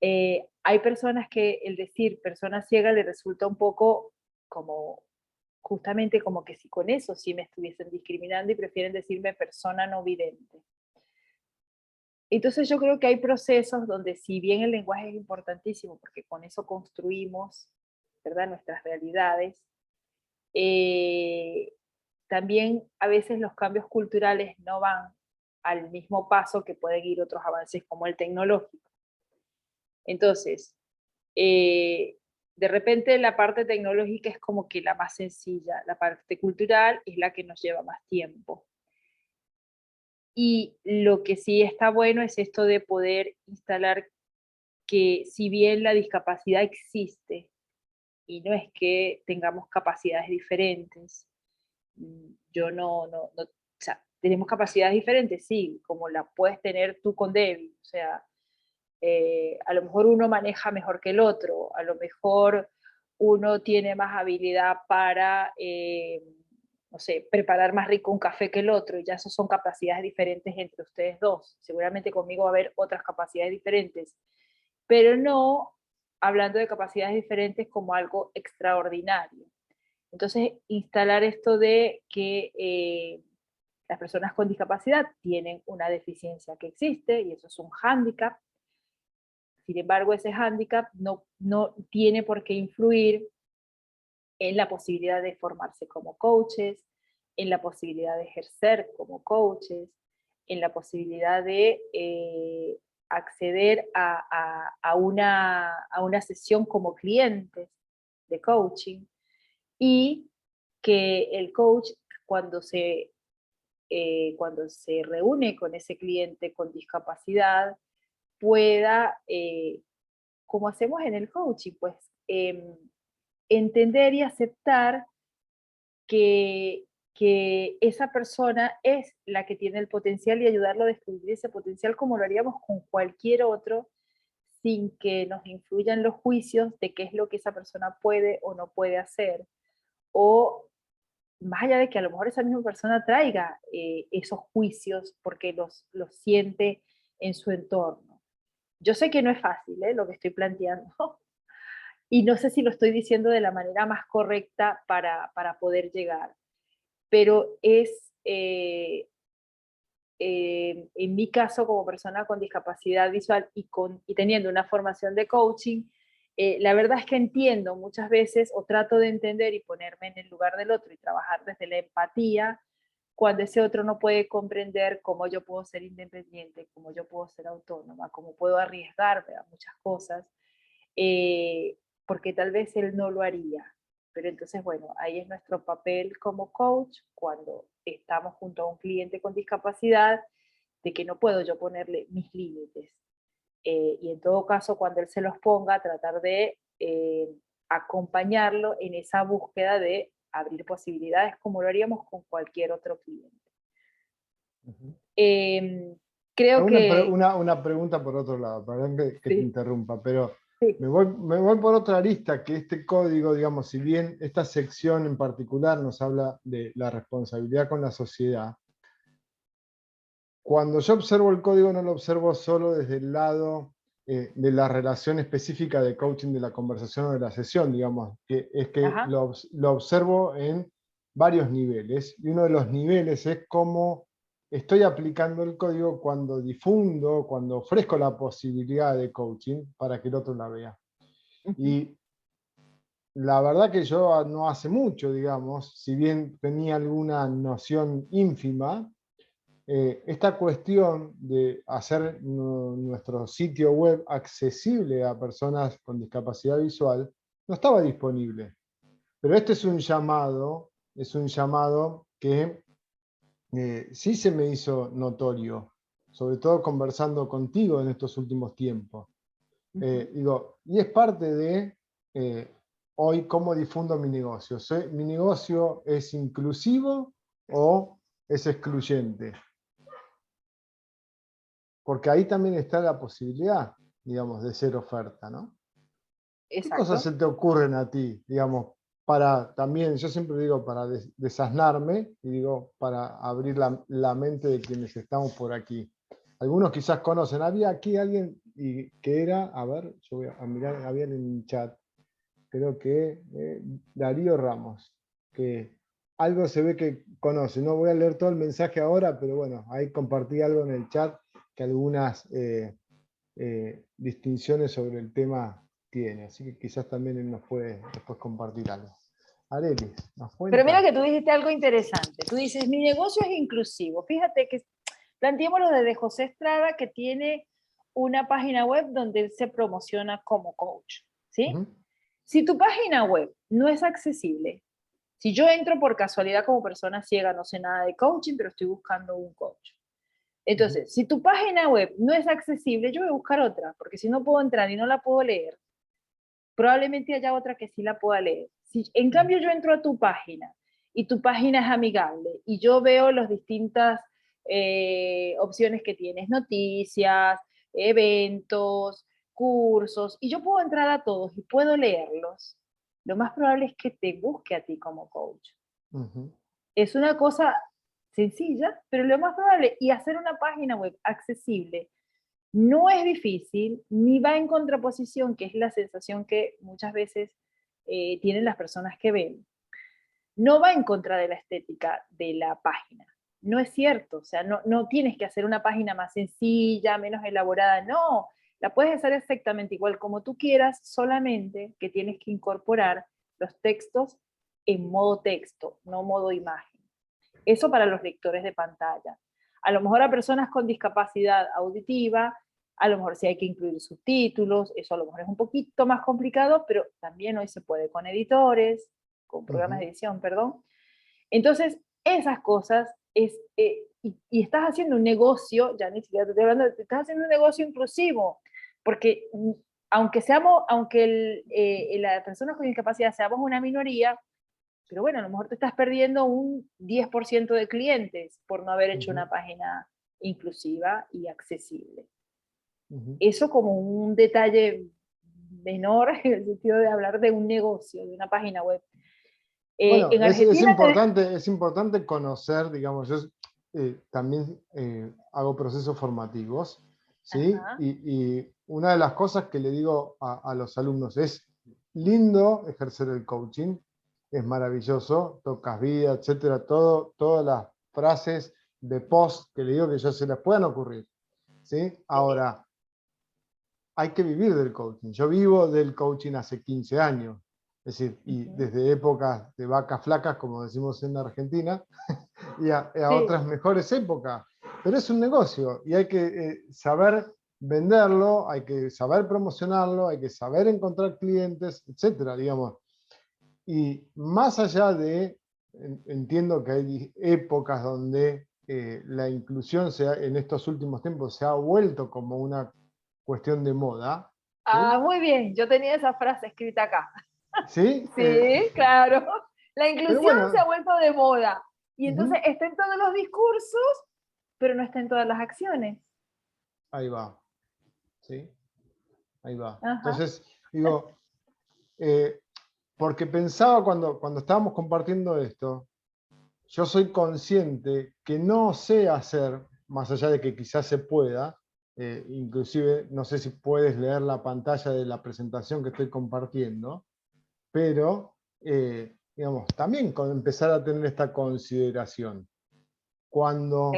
Hay personas que el decir persona ciega le resulta un poco como, justamente como que si con eso sí me estuviesen discriminando y prefieren decirme persona no vidente. Entonces yo creo que hay procesos donde si bien el lenguaje es importantísimo, porque con eso construimos, ¿verdad?, nuestras realidades, también a veces los cambios culturales no van al mismo paso que pueden ir otros avances como el tecnológico. Entonces, de repente la parte tecnológica es como que la más sencilla, la parte cultural es la que nos lleva más tiempo. Y lo que sí está bueno es esto de poder instalar que si bien la discapacidad existe, y no es que tengamos capacidades diferentes, yo o sea, ¿tenemos capacidades diferentes? Sí, como la puedes tener tú con Debbie. O sea, a lo mejor uno maneja mejor que el otro, a lo mejor uno tiene más habilidad para, no sé, preparar más rico un café que el otro, y ya eso son capacidades diferentes entre ustedes dos. Seguramente conmigo va a haber otras capacidades diferentes, pero no hablando de capacidades diferentes como algo extraordinario. Entonces, instalar esto de que las personas con discapacidad tienen una deficiencia que existe, y eso es un hándicap. Sin embargo, ese hándicap no tiene por qué influir en la posibilidad de formarse como coaches, en la posibilidad de ejercer como coaches, en la posibilidad de acceder a una sesión como clientes de coaching, y que el coach, cuando cuando se reúne con ese cliente con discapacidad, pueda, como hacemos en el coaching, pues entender y aceptar que, que esa persona es la que tiene el potencial, y ayudarlo a descubrir ese potencial como lo haríamos con cualquier otro, sin que nos influyan los juicios de qué es lo que esa persona puede o no puede hacer, o más allá de que a lo mejor esa misma persona traiga esos juicios porque los siente en su entorno. Yo sé que no es fácil lo que estoy planteando, y no sé si lo estoy diciendo de la manera más correcta para poder llegar, pero es, en mi caso como persona con discapacidad visual y teniendo una formación de coaching, la verdad es que entiendo muchas veces, o trato de entender y ponerme en el lugar del otro y trabajar desde la empatía, cuando ese otro no puede comprender cómo yo puedo ser independiente, cómo yo puedo ser autónoma, cómo puedo arriesgarme a muchas cosas, porque tal vez él no lo haría. Pero entonces, bueno, ahí es nuestro papel como coach cuando estamos junto a un cliente con discapacidad, de que no puedo yo ponerle mis límites. Y en todo caso, cuando él se los ponga, tratar de acompañarlo en esa búsqueda de abrir posibilidades como lo haríamos con cualquier otro cliente. Creo que... Una pregunta por otro lado, perdón que te Sí, interrumpa, pero sí. me voy por otra arista, que este código, digamos, si bien esta sección en particular nos habla de la responsabilidad con la sociedad, cuando yo observo el código no lo observo solo desde el lado de la relación específica de coaching, de la conversación o de la sesión, digamos, que es que Ajá. lo observo en varios niveles, y uno de los niveles es cómo estoy aplicando el código cuando difundo, cuando ofrezco la posibilidad de coaching para que el otro la vea. Uh-huh. Y la verdad que yo no hace mucho, digamos, si bien tenía alguna noción ínfima, esta cuestión de hacer nuestro sitio web accesible a personas con discapacidad visual no estaba disponible. Pero este es un llamado que sí se me hizo notorio, sobre todo conversando contigo en estos últimos tiempos. Uh-huh. Y es parte de hoy cómo difundo mi negocio. ¿Mi negocio es inclusivo o es excluyente? Porque ahí también está la posibilidad, digamos, de ser oferta, ¿no? ¿Qué cosas Exacto. se te ocurren a ti, digamos, para también, yo siempre digo, para desasnarme, y digo, para abrir la mente de quienes estamos por aquí? Algunos quizás conocen, había aquí alguien que era, a ver, yo voy a mirar, había en el chat, creo que Darío Ramos, que algo se ve que conoce. No voy a leer todo el mensaje ahora, pero bueno, ahí compartí algo en el chat que algunas distinciones sobre el tema tiene, así que quizás también él nos puede después compartir algo. Arelis, ¿nos Pero mira cuenta? que tú dijiste algo interesante. Tú dices, mi negocio es inclusivo. Fíjate que planteémoslo desde José Estrada, que tiene una página web donde él se promociona como coach, ¿sí? Ujú, Si tu página web no es accesible, si yo entro por casualidad como persona ciega, no sé nada de coaching, pero estoy buscando un coach. ujú, Entonces, si tu página web no es accesible, yo voy a buscar otra, porque si no puedo entrar y no la puedo leer, probablemente haya otra que sí la pueda leer. Si en ujú, cambio yo entro a tu página y tu página es amigable y yo veo los distintos opciones que tienes, noticias, eventos, cursos, y yo puedo entrar a todos y puedo leerlos. Lo más probable es que te busque a ti como coach. Ujú. Es una cosa sencilla, pero lo más probable, y hacer una página web accesible no es difícil, ni va en contraposición, que es la sensación que muchas veces tienen las personas que ven. No va en contra de la estética de la página. No es cierto, o sea, no tienes que hacer una página más sencilla, menos elaborada, no. La puedes hacer exactamente igual como tú quieras, solamente que tienes que incorporar los textos en modo texto, no modo imagen. Eso para los lectores de pantalla. A lo mejor a personas con discapacidad auditiva, a lo mejor sí hay que incluir subtítulos, eso a lo mejor es un poquito más complicado, pero también hoy se puede con editores, con programas de edición, perdón. Entonces, esas cosas y estás haciendo un negocio, ya ni siquiera te estoy hablando, estás haciendo un negocio inclusivo, porque aunque las personas con discapacidad seamos una minoría, pero bueno, a lo mejor te estás perdiendo un 10% de clientes por no haber hecho una página inclusiva y accesible. Eso como un detalle menor en el sentido de hablar de un negocio, de una página web. Bueno, En Argentina es importante conocer, digamos, yo también hago procesos formativos, ¿sí? Y una de las cosas que le digo a los alumnos es lindo ejercer el coaching, es maravilloso, tocas vida, etcétera, todas las frases de post que le digo que ya se les puedan ocurrir, ¿sí? Ahora, hay que vivir del coaching. Yo vivo del coaching hace 15 años. Es decir, y desde épocas de vacas flacas, como decimos en Argentina, y a otras mejores épocas. Pero es un negocio y hay que saber venderlo, hay que saber promocionarlo, hay que saber encontrar clientes, etcétera, digamos. Y más allá de, entiendo que hay épocas donde la inclusión en estos últimos tiempos se ha vuelto como una cuestión de moda. ¿Sí? Muy bien, yo tenía esa frase escrita acá. ¿Sí? Sí, claro. La Pero inclusión se ha bueno, vuelto de moda. Y entonces está en todos los discursos, pero no está en todas las acciones. ahí va. ¿Sí? Ahí va. Ajá. Entonces, digo, porque pensaba cuando estábamos compartiendo esto, yo soy consciente que no sé hacer, más allá de que quizás se pueda, inclusive no sé si puedes leer la pantalla de la presentación que estoy compartiendo, pero digamos, también empezar a tener esta consideración. Cuando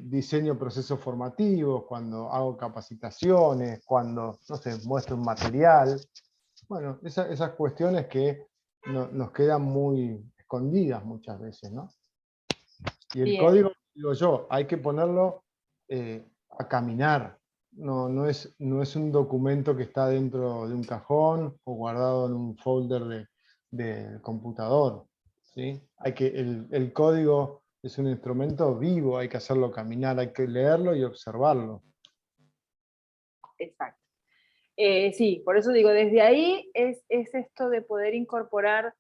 diseño procesos formativos, cuando hago capacitaciones, cuando, no sé, muestro un material. Bueno, esas cuestiones que nos quedan muy escondidas muchas veces, ¿no? Y el Bien. código, digo yo, hay que ponerlo a caminar. No es un documento que está dentro de un cajón o guardado en un folder del computador. ¿Sí? El código es un instrumento vivo, hay que hacerlo caminar, hay que leerlo y observarlo. Exacto. Sí, por eso digo, desde ahí es esto de poder incorporar,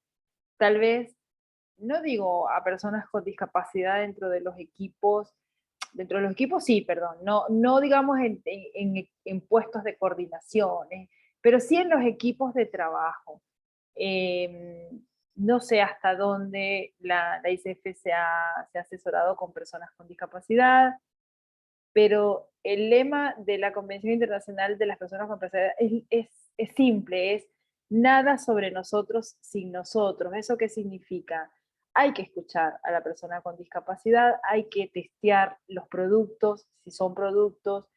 tal vez, no digo a personas con discapacidad dentro de los equipos sí, perdón, no digamos en puestos de coordinación, pero sí en los equipos de trabajo. No sé hasta dónde la ICF se ha asesorado con personas con discapacidad, pero el lema de la Convención Internacional de las Personas con Discapacidad es simple, es nada sobre nosotros sin nosotros. ¿Eso qué significa? Hay que escuchar a la persona con discapacidad, hay que testear los productos, si son productos,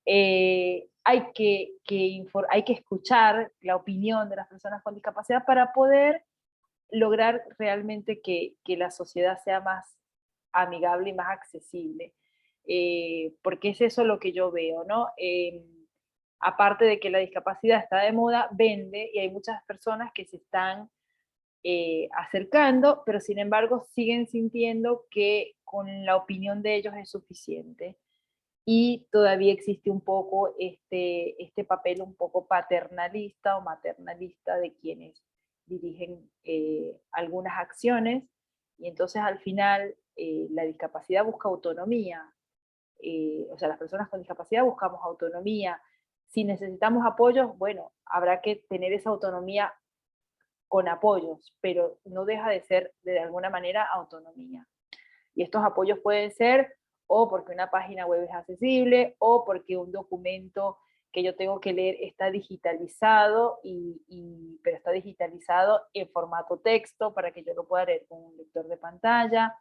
hay que escuchar la opinión de las personas con discapacidad para poder lograr realmente que la sociedad sea más amigable y más accesible. Porque es eso lo que yo veo, ¿no? Aparte de que la discapacidad está de moda, vende y hay muchas personas que se están acercando, pero sin embargo siguen sintiendo que con la opinión de ellos es suficiente. Y todavía existe un poco este papel un poco paternalista o maternalista de quienes dirigen algunas acciones, y entonces al final la discapacidad busca autonomía, o sea, las personas con discapacidad buscamos autonomía. Si necesitamos apoyos, bueno, habrá que tener esa autonomía con apoyos, pero no deja de ser de alguna manera autonomía. Y estos apoyos pueden ser o porque una página web es accesible, o porque un documento que yo tengo que leer está digitalizado, pero está digitalizado en formato texto para que yo lo pueda leer con un lector de pantalla,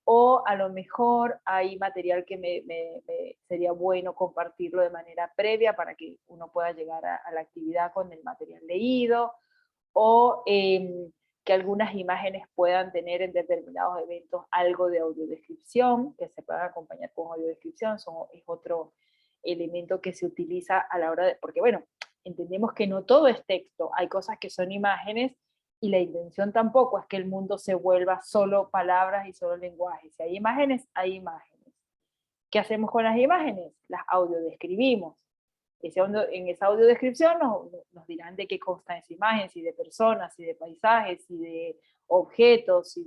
o a lo mejor hay material que sería bueno compartirlo de manera previa para que uno pueda llegar a la actividad con el material leído, o que algunas imágenes puedan tener en determinados eventos algo de audiodescripción, que se puedan acompañar con audiodescripción, es otro elemento que se utiliza a la hora de, porque bueno, entendemos que no todo es texto, hay cosas que son imágenes, y la intención tampoco es que el mundo se vuelva solo palabras y solo lenguaje. Si hay imágenes, hay imágenes. ¿Qué hacemos con las imágenes? Las audiodescribimos. En esa audiodescripción nos dirán de qué consta esa imagen, si de personas, si de paisajes, si de objetos,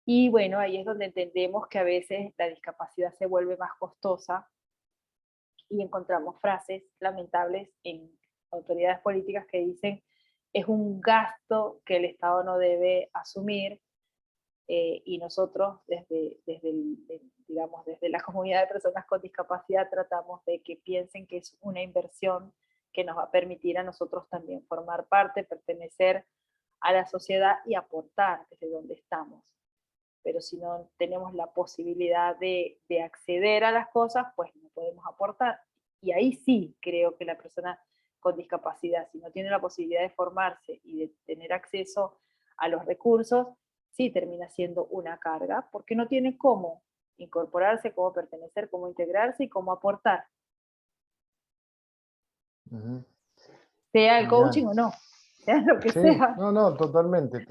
y bueno, ahí es donde entendemos que a veces la discapacidad se vuelve más costosa y encontramos frases lamentables en autoridades políticas que dicen es un gasto que el Estado no debe asumir, y nosotros digamos, desde la comunidad de personas con discapacidad tratamos de que piensen que es una inversión que nos va a permitir a nosotros también formar parte, pertenecer a la sociedad y aportar desde donde estamos. Pero si no tenemos la posibilidad de acceder a las cosas, pues no podemos aportar. Y ahí sí creo que la persona con discapacidad, si no tiene la posibilidad de formarse y de tener acceso a los recursos, sí termina siendo una carga, porque no tiene cómo incorporarse, cómo pertenecer, cómo integrarse y cómo aportar. Sea el coaching o no, sea lo que sea. No, totalmente.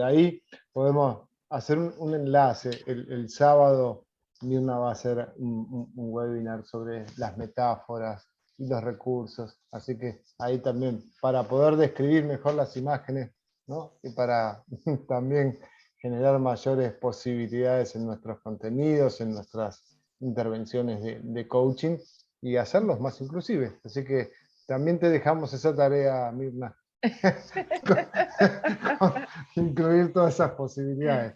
Ahí podemos hacer un enlace. El sábado Mirna va a hacer un webinar sobre las metáforas y los recursos. Así que ahí también, para poder describir mejor las imágenes, ¿no? Y para también generar mayores posibilidades en nuestros contenidos, en nuestras intervenciones de coaching y hacerlos más inclusivos. Así que también te dejamos esa tarea, Mirna. Incluir todas esas posibilidades.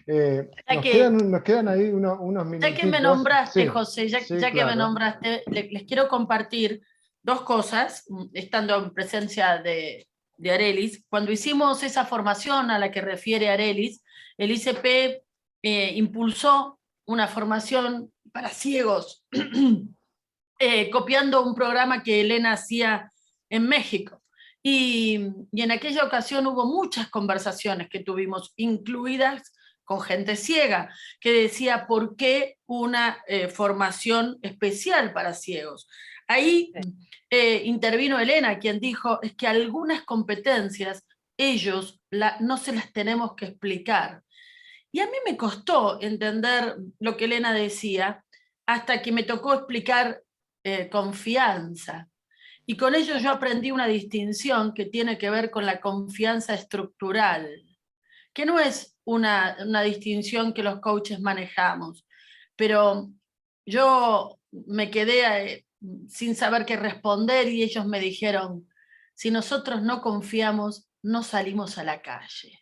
Nos quedan ahí unos minutitos. Ya que me nombraste, Sí, José, ya claro. que me nombraste, les quiero compartir dos cosas, estando en presencia de Arelis. Cuando hicimos esa formación a la que refiere Arelis, el ICP impulsó una formación para ciegos, copiando un programa que Elena hacía en México. Y en aquella ocasión hubo muchas conversaciones que tuvimos, incluidas con gente ciega, que decía, ¿por qué una formación especial para ciegos? Ahí intervino Elena, quien dijo, es que algunas competencias ellos no se las tenemos que explicar. Y a mí me costó entender lo que Elena decía, hasta que me tocó explicar confianza. Y con ello yo aprendí una distinción que tiene que ver con la confianza estructural, que no es una distinción que los coaches manejamos, pero yo me quedé sin saber qué responder y ellos me dijeron, si nosotros no confiamos, no salimos a la calle.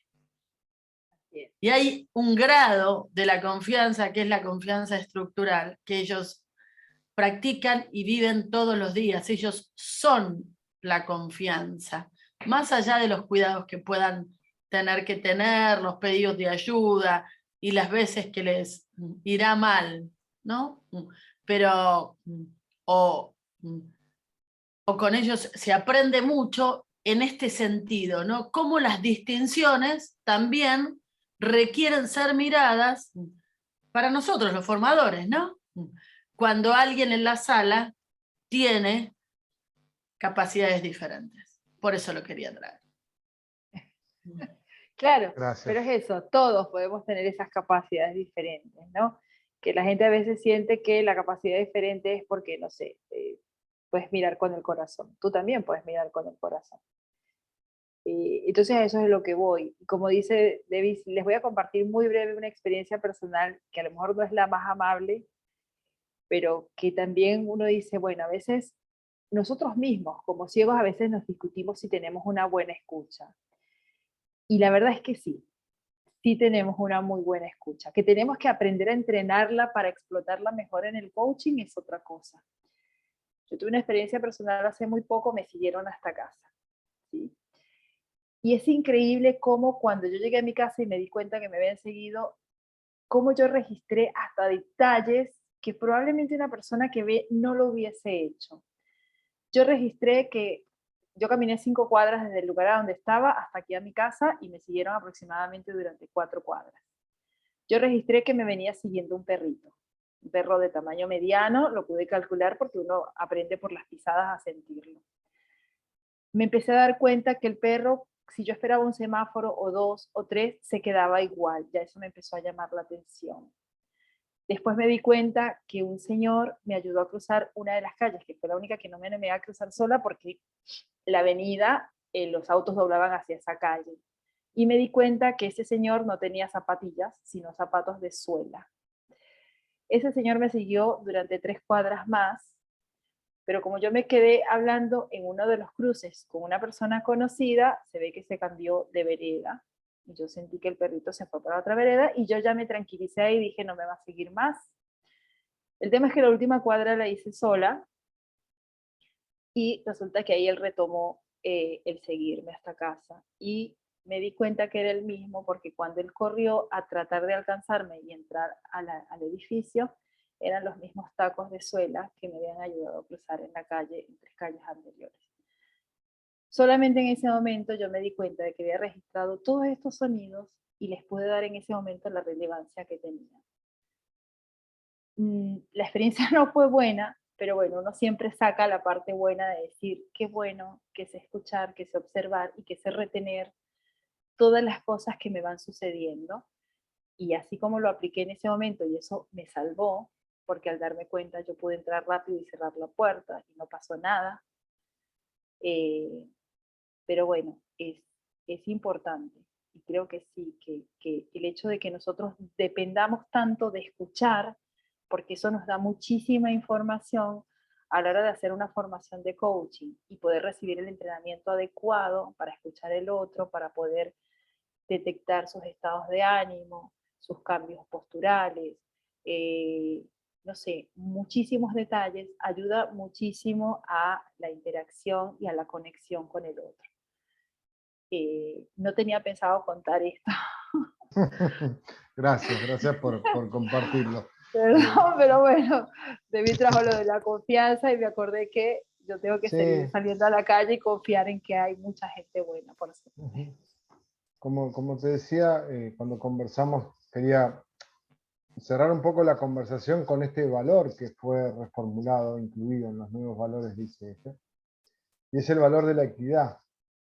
Y hay un grado de la confianza, que es la confianza estructural, que ellos practican y viven todos los días. Ellos son la confianza, más allá de los cuidados que puedan tener que tener, los pedidos de ayuda y las veces que les irá mal, ¿no? Pero, o con ellos se aprende mucho en este sentido, ¿no? Cómo las distinciones también requieren ser miradas para nosotros, los formadores, ¿no? Cuando alguien en la sala tiene capacidades diferentes. Por eso lo quería traer. Claro, Gracias. pero es eso, todos podemos tener esas capacidades diferentes, ¿no? Que la gente a veces siente que la capacidad diferente es porque, no sé, puedes mirar con el corazón. Tú también puedes mirar con el corazón. Entonces a eso es lo que voy. Como dice Davis, les voy a compartir muy breve una experiencia personal que a lo mejor no es la más amable, pero que también uno dice, bueno, a veces nosotros mismos, como ciegos, a veces nos discutimos si tenemos una buena escucha. Y la verdad es que sí tenemos una muy buena escucha. Que tenemos que aprender a entrenarla para explotarla mejor en el coaching es otra cosa. Yo tuve una experiencia personal hace muy poco, me siguieron hasta casa, ¿sí? Y es increíble cómo cuando yo llegué a mi casa y me di cuenta que me habían seguido, cómo yo registré hasta detalles que probablemente una persona que ve no lo hubiese hecho. Yo registré que yo caminé 5 cuadras desde el lugar a donde estaba hasta aquí a mi casa y me siguieron aproximadamente durante 4 cuadras. Yo registré que me venía siguiendo un perrito, un perro de tamaño mediano, lo pude calcular porque uno aprende por las pisadas a sentirlo. Me empecé a dar cuenta que el perro, si yo esperaba un semáforo o 2 o 3, se quedaba igual, ya eso me empezó a llamar la atención. Después me di cuenta que un señor me ayudó a cruzar una de las calles, que fue la única que no me animé a cruzar sola porque la avenida, los autos doblaban hacia esa calle. Y me di cuenta que ese señor no tenía zapatillas, sino zapatos de suela. Ese señor me siguió durante 3 cuadras más, pero como yo me quedé hablando en uno de los cruces con una persona conocida, se ve que se cambió de vereda. Y yo sentí que el perrito se fue para otra vereda y yo ya me tranquilicé y dije, no me va a seguir más. El tema es que la última cuadra la hice sola y resulta que ahí él retomó el seguirme hasta casa. Y me di cuenta que era el mismo porque cuando él corrió a tratar de alcanzarme y entrar al edificio, eran los mismos tacos de suela que me habían ayudado a cruzar en la calle, en 3 calles anteriores. Solamente en ese momento yo me di cuenta de que había registrado todos estos sonidos y les pude dar en ese momento la relevancia que tenían. La experiencia no fue buena, pero bueno, uno siempre saca la parte buena de decir qué bueno, que sé escuchar, que sé observar y que sé retener todas las cosas que me van sucediendo. Y así como lo apliqué en ese momento y eso me salvó, porque al darme cuenta yo pude entrar rápido y cerrar la puerta y no pasó nada. Pero bueno, es importante. Y creo que sí, que el hecho de que nosotros dependamos tanto de escuchar, porque eso nos da muchísima información a la hora de hacer una formación de coaching y poder recibir el entrenamiento adecuado para escuchar el otro, para poder detectar sus estados de ánimo, sus cambios posturales, no sé, muchísimos detalles, ayuda muchísimo a la interacción y a la conexión con el otro. No tenía pensado contar esto. Gracias por compartirlo. Pero bueno, de mí trajo lo de la confianza y me acordé que yo tengo que seguir Sí. saliendo a la calle y confiar en que hay mucha gente buena por siempre. Como te decía, cuando conversamos, quería cerrar un poco la conversación con este valor que fue reformulado, incluido en los nuevos valores de ICF, y es el valor de la equidad.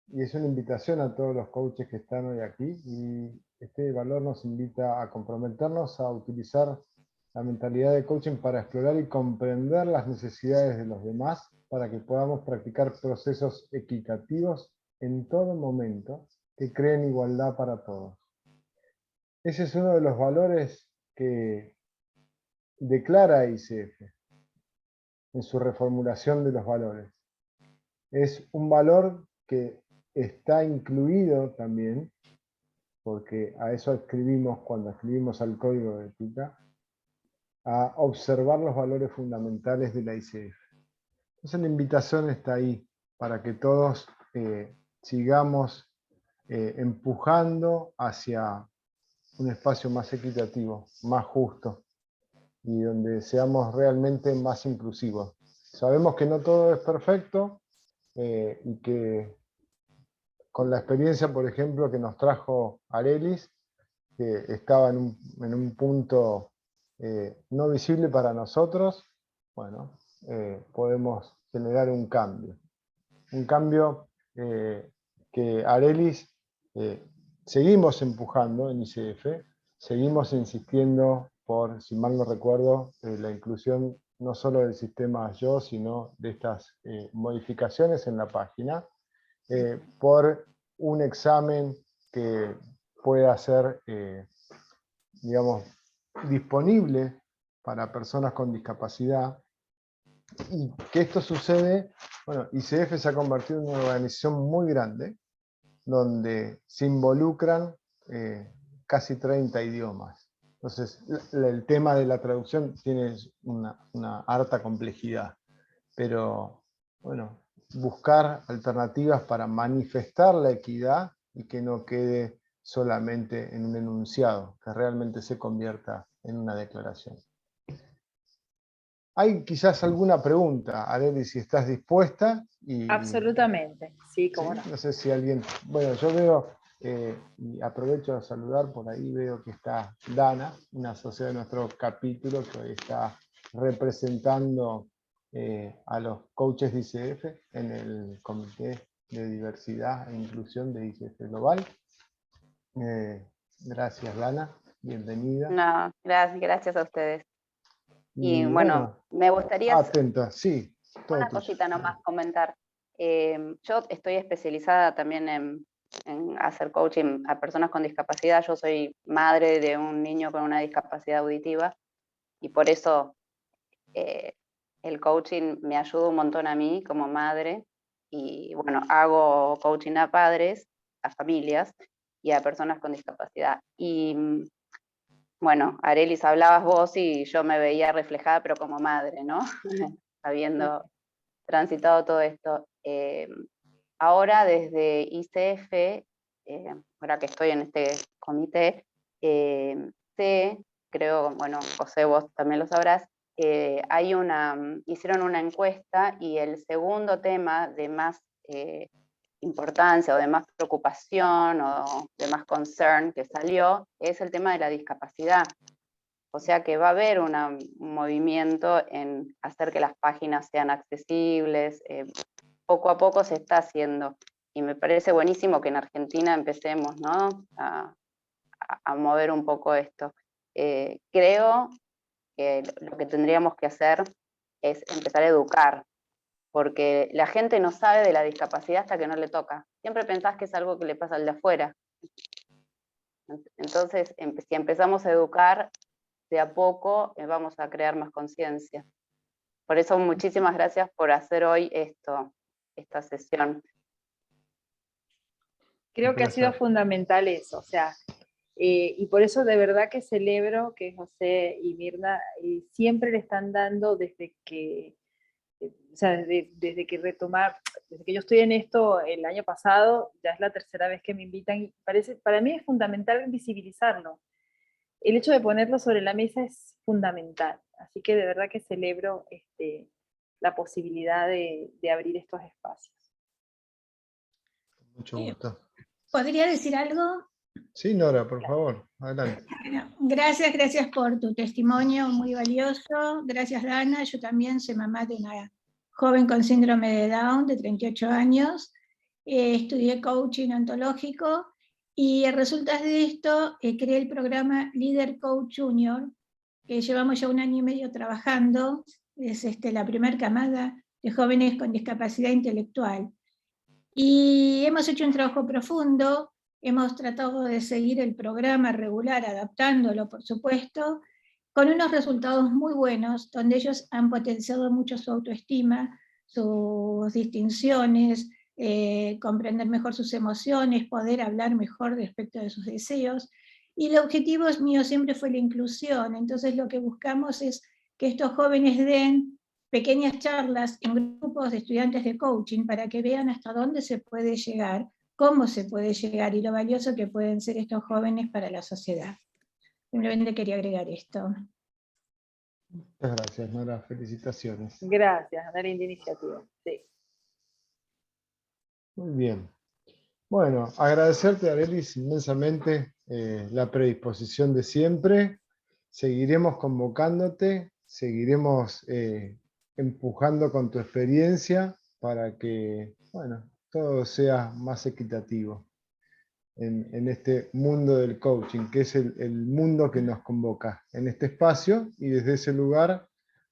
Y es una invitación a todos los coaches que están hoy aquí, y este valor nos invita a comprometernos a utilizar la mentalidad de coaching para explorar y comprender las necesidades de los demás, para que podamos practicar procesos equitativos en todo momento que creen igualdad para todos. Ese es uno de los valores que declara ICF en su reformulación de los valores. Es un valor que está incluido también, porque a eso escribimos cuando escribimos al código de ética, a observar los valores fundamentales de la ICF. Entonces la invitación está ahí, para que todos sigamos empujando hacia un espacio más equitativo, más justo, y donde seamos realmente más inclusivos. Sabemos que no todo es perfecto, y que con la experiencia, por ejemplo, que nos trajo Arelis, que estaba en un punto no visible para nosotros, bueno, podemos generar un cambio. Un cambio que Arelis seguimos empujando en ICF, seguimos insistiendo por, si mal no recuerdo, la inclusión no solo del sistema Yo, sino de estas modificaciones en la página, por un examen que pueda ser, digamos, disponible para personas con discapacidad. Y que esto sucede, bueno, ICF se ha convertido en una organización muy grande, donde se involucran casi 30 idiomas. Entonces, el tema de la traducción tiene una harta complejidad, pero bueno, buscar alternativas para manifestar la equidad y que no quede solamente en un enunciado, que realmente se convierta en una declaración. ¿Hay quizás alguna pregunta, Arely, si estás dispuesta? Absolutamente, sí, cómo ¿Sí? no. No sé si alguien... Bueno, yo veo, y aprovecho a saludar, por ahí veo que está Dana, una socia de nuestro capítulo, que hoy está representando a los coaches de ICF en el Comité de Diversidad e Inclusión de ICF Global. Gracias, Dana, bienvenida. No, gracias a ustedes. Y Y bueno, me gustaría atenta, sí, todo una tuyo. cosita nomás comentar. Yo estoy especializada también en hacer coaching a personas con discapacidad. Yo soy madre de un niño con una discapacidad auditiva y por eso el coaching me ayuda un montón a mí como madre. Y bueno, hago coaching a padres, a familias y a personas con discapacidad. Y bueno, Arelis, hablabas vos y yo me veía reflejada, pero como madre, ¿no? Habiendo transitado todo esto. Ahora desde ICF, ahora que estoy en este comité, sé, creo, bueno, José, vos también lo sabrás, hicieron una encuesta y el segundo tema de más importancia o de más preocupación o de más concern que salió es el tema de la discapacidad. O sea que va a haber un movimiento en hacer que las páginas sean accesibles. Poco a poco se está haciendo. Y me parece buenísimo que en Argentina empecemos, ¿no?, a mover un poco esto. Creo que lo que tendríamos que hacer es empezar a educar, porque la gente no sabe de la discapacidad hasta que no le toca. Siempre pensás que es algo que le pasa al de afuera. Entonces, si empezamos a educar, de a poco vamos a crear más conciencia. Por eso, muchísimas gracias por hacer hoy esta sesión. Creo que ha sido fundamental eso, o sea, y por eso de verdad que celebro que José y Mirna siempre le están dando desde que, o sea, desde que desde que yo estoy en esto el año pasado, ya es la tercera vez que me invitan, y para mí es fundamental visibilizarlo. El hecho de ponerlo sobre la mesa es fundamental, así que de verdad que celebro la posibilidad de abrir estos espacios. Mucho gusto. ¿Podría decir algo? Sí, Nora, por favor, adelante. Bueno, gracias por tu testimonio muy valioso. Gracias, Dana. Yo también soy mamá de una joven con síndrome de Down de 38 años. Estudié coaching ontológico y a resultas de esto creé el programa Líder Coach Junior, que llevamos ya 1 año y medio trabajando. Es la primera camada de jóvenes con discapacidad intelectual. Y hemos hecho un trabajo profundo, hemos tratado de seguir el programa regular, adaptándolo, por supuesto, con unos resultados muy buenos, donde ellos han potenciado mucho su autoestima, sus distinciones, comprender mejor sus emociones, poder hablar mejor respecto de sus deseos. Y el objetivo mío siempre fue la inclusión, entonces lo que buscamos es que estos jóvenes den pequeñas charlas en grupos de estudiantes de coaching para que vean hasta dónde se puede llegar, cómo se puede llegar y lo valioso que pueden ser estos jóvenes para la sociedad. Simplemente quería agregar esto. Muchas gracias, Nora. Felicitaciones. Gracias, una linda iniciativa. Sí. Muy bien. Bueno, agradecerte, Arelis, inmensamente la predisposición de siempre. Seguiremos convocándote, seguiremos empujando con tu experiencia para que, bueno, todo sea más equitativo en este mundo del coaching, que es el mundo que nos convoca en este espacio, y desde ese lugar,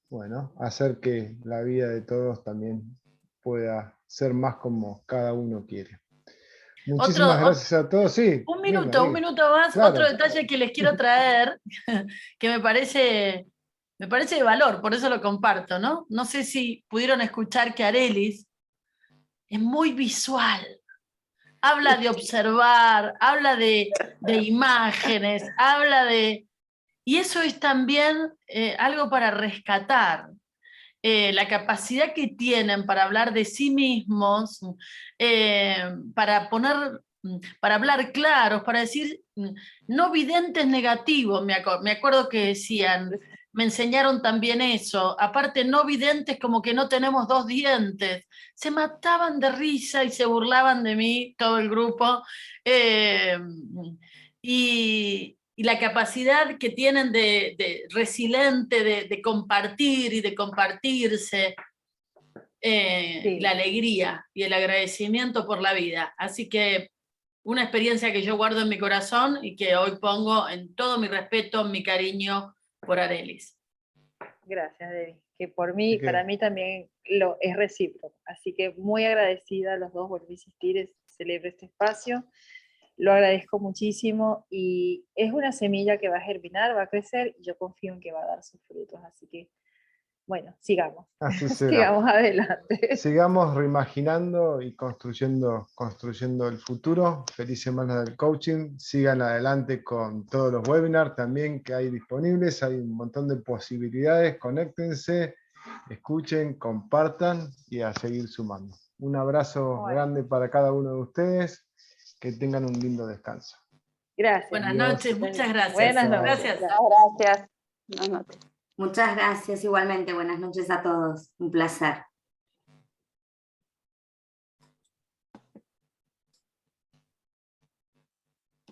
bueno, hacer que la vida de todos también pueda ser más como cada uno quiere. Muchísimas gracias a todos. Sí, un dígame, minuto dígame. más, Claro. otro detalle que les quiero traer, que me parece de valor, por eso lo comparto, ¿no? No sé si pudieron escuchar que Arelis es muy visual. Habla de observar, habla de imágenes, habla de... Y eso es también algo para rescatar. La capacidad que tienen para hablar de sí mismos, para hablar claros, para decir no videntes negativos, me acuerdo que decían, me enseñaron también eso, aparte no videntes como que no tenemos 2 dientes, se mataban de risa y se burlaban de mí, todo el grupo, y la capacidad que tienen de resiliente, de compartir y de compartirse, Sí. la alegría y el agradecimiento por la vida. Así que una experiencia que yo guardo en mi corazón y que hoy pongo en todo mi respeto, mi cariño por Arelis. Gracias, Debbie. Que por mí, para mí también es recíproco. Así que muy agradecida a los dos, vuelvo a insistir, celebro este espacio. Lo agradezco muchísimo y es una semilla que va a germinar, va a crecer y yo confío en que va a dar sus frutos. Así que, bueno, sigamos. Así será. Sigamos adelante. Sigamos reimaginando y construyendo el futuro. Feliz semana del coaching. Sigan adelante con todos los webinars también que hay disponibles. Hay un montón de posibilidades. Conéctense, escuchen, compartan y a seguir sumando. Un abrazo grande para cada uno de ustedes. Que tengan un lindo descanso. Gracias. Buenas noches, muchas gracias. Buenas noches. Gracias. Gracias. Buenas noches. Muchas gracias igualmente. Buenas noches a todos. Un placer.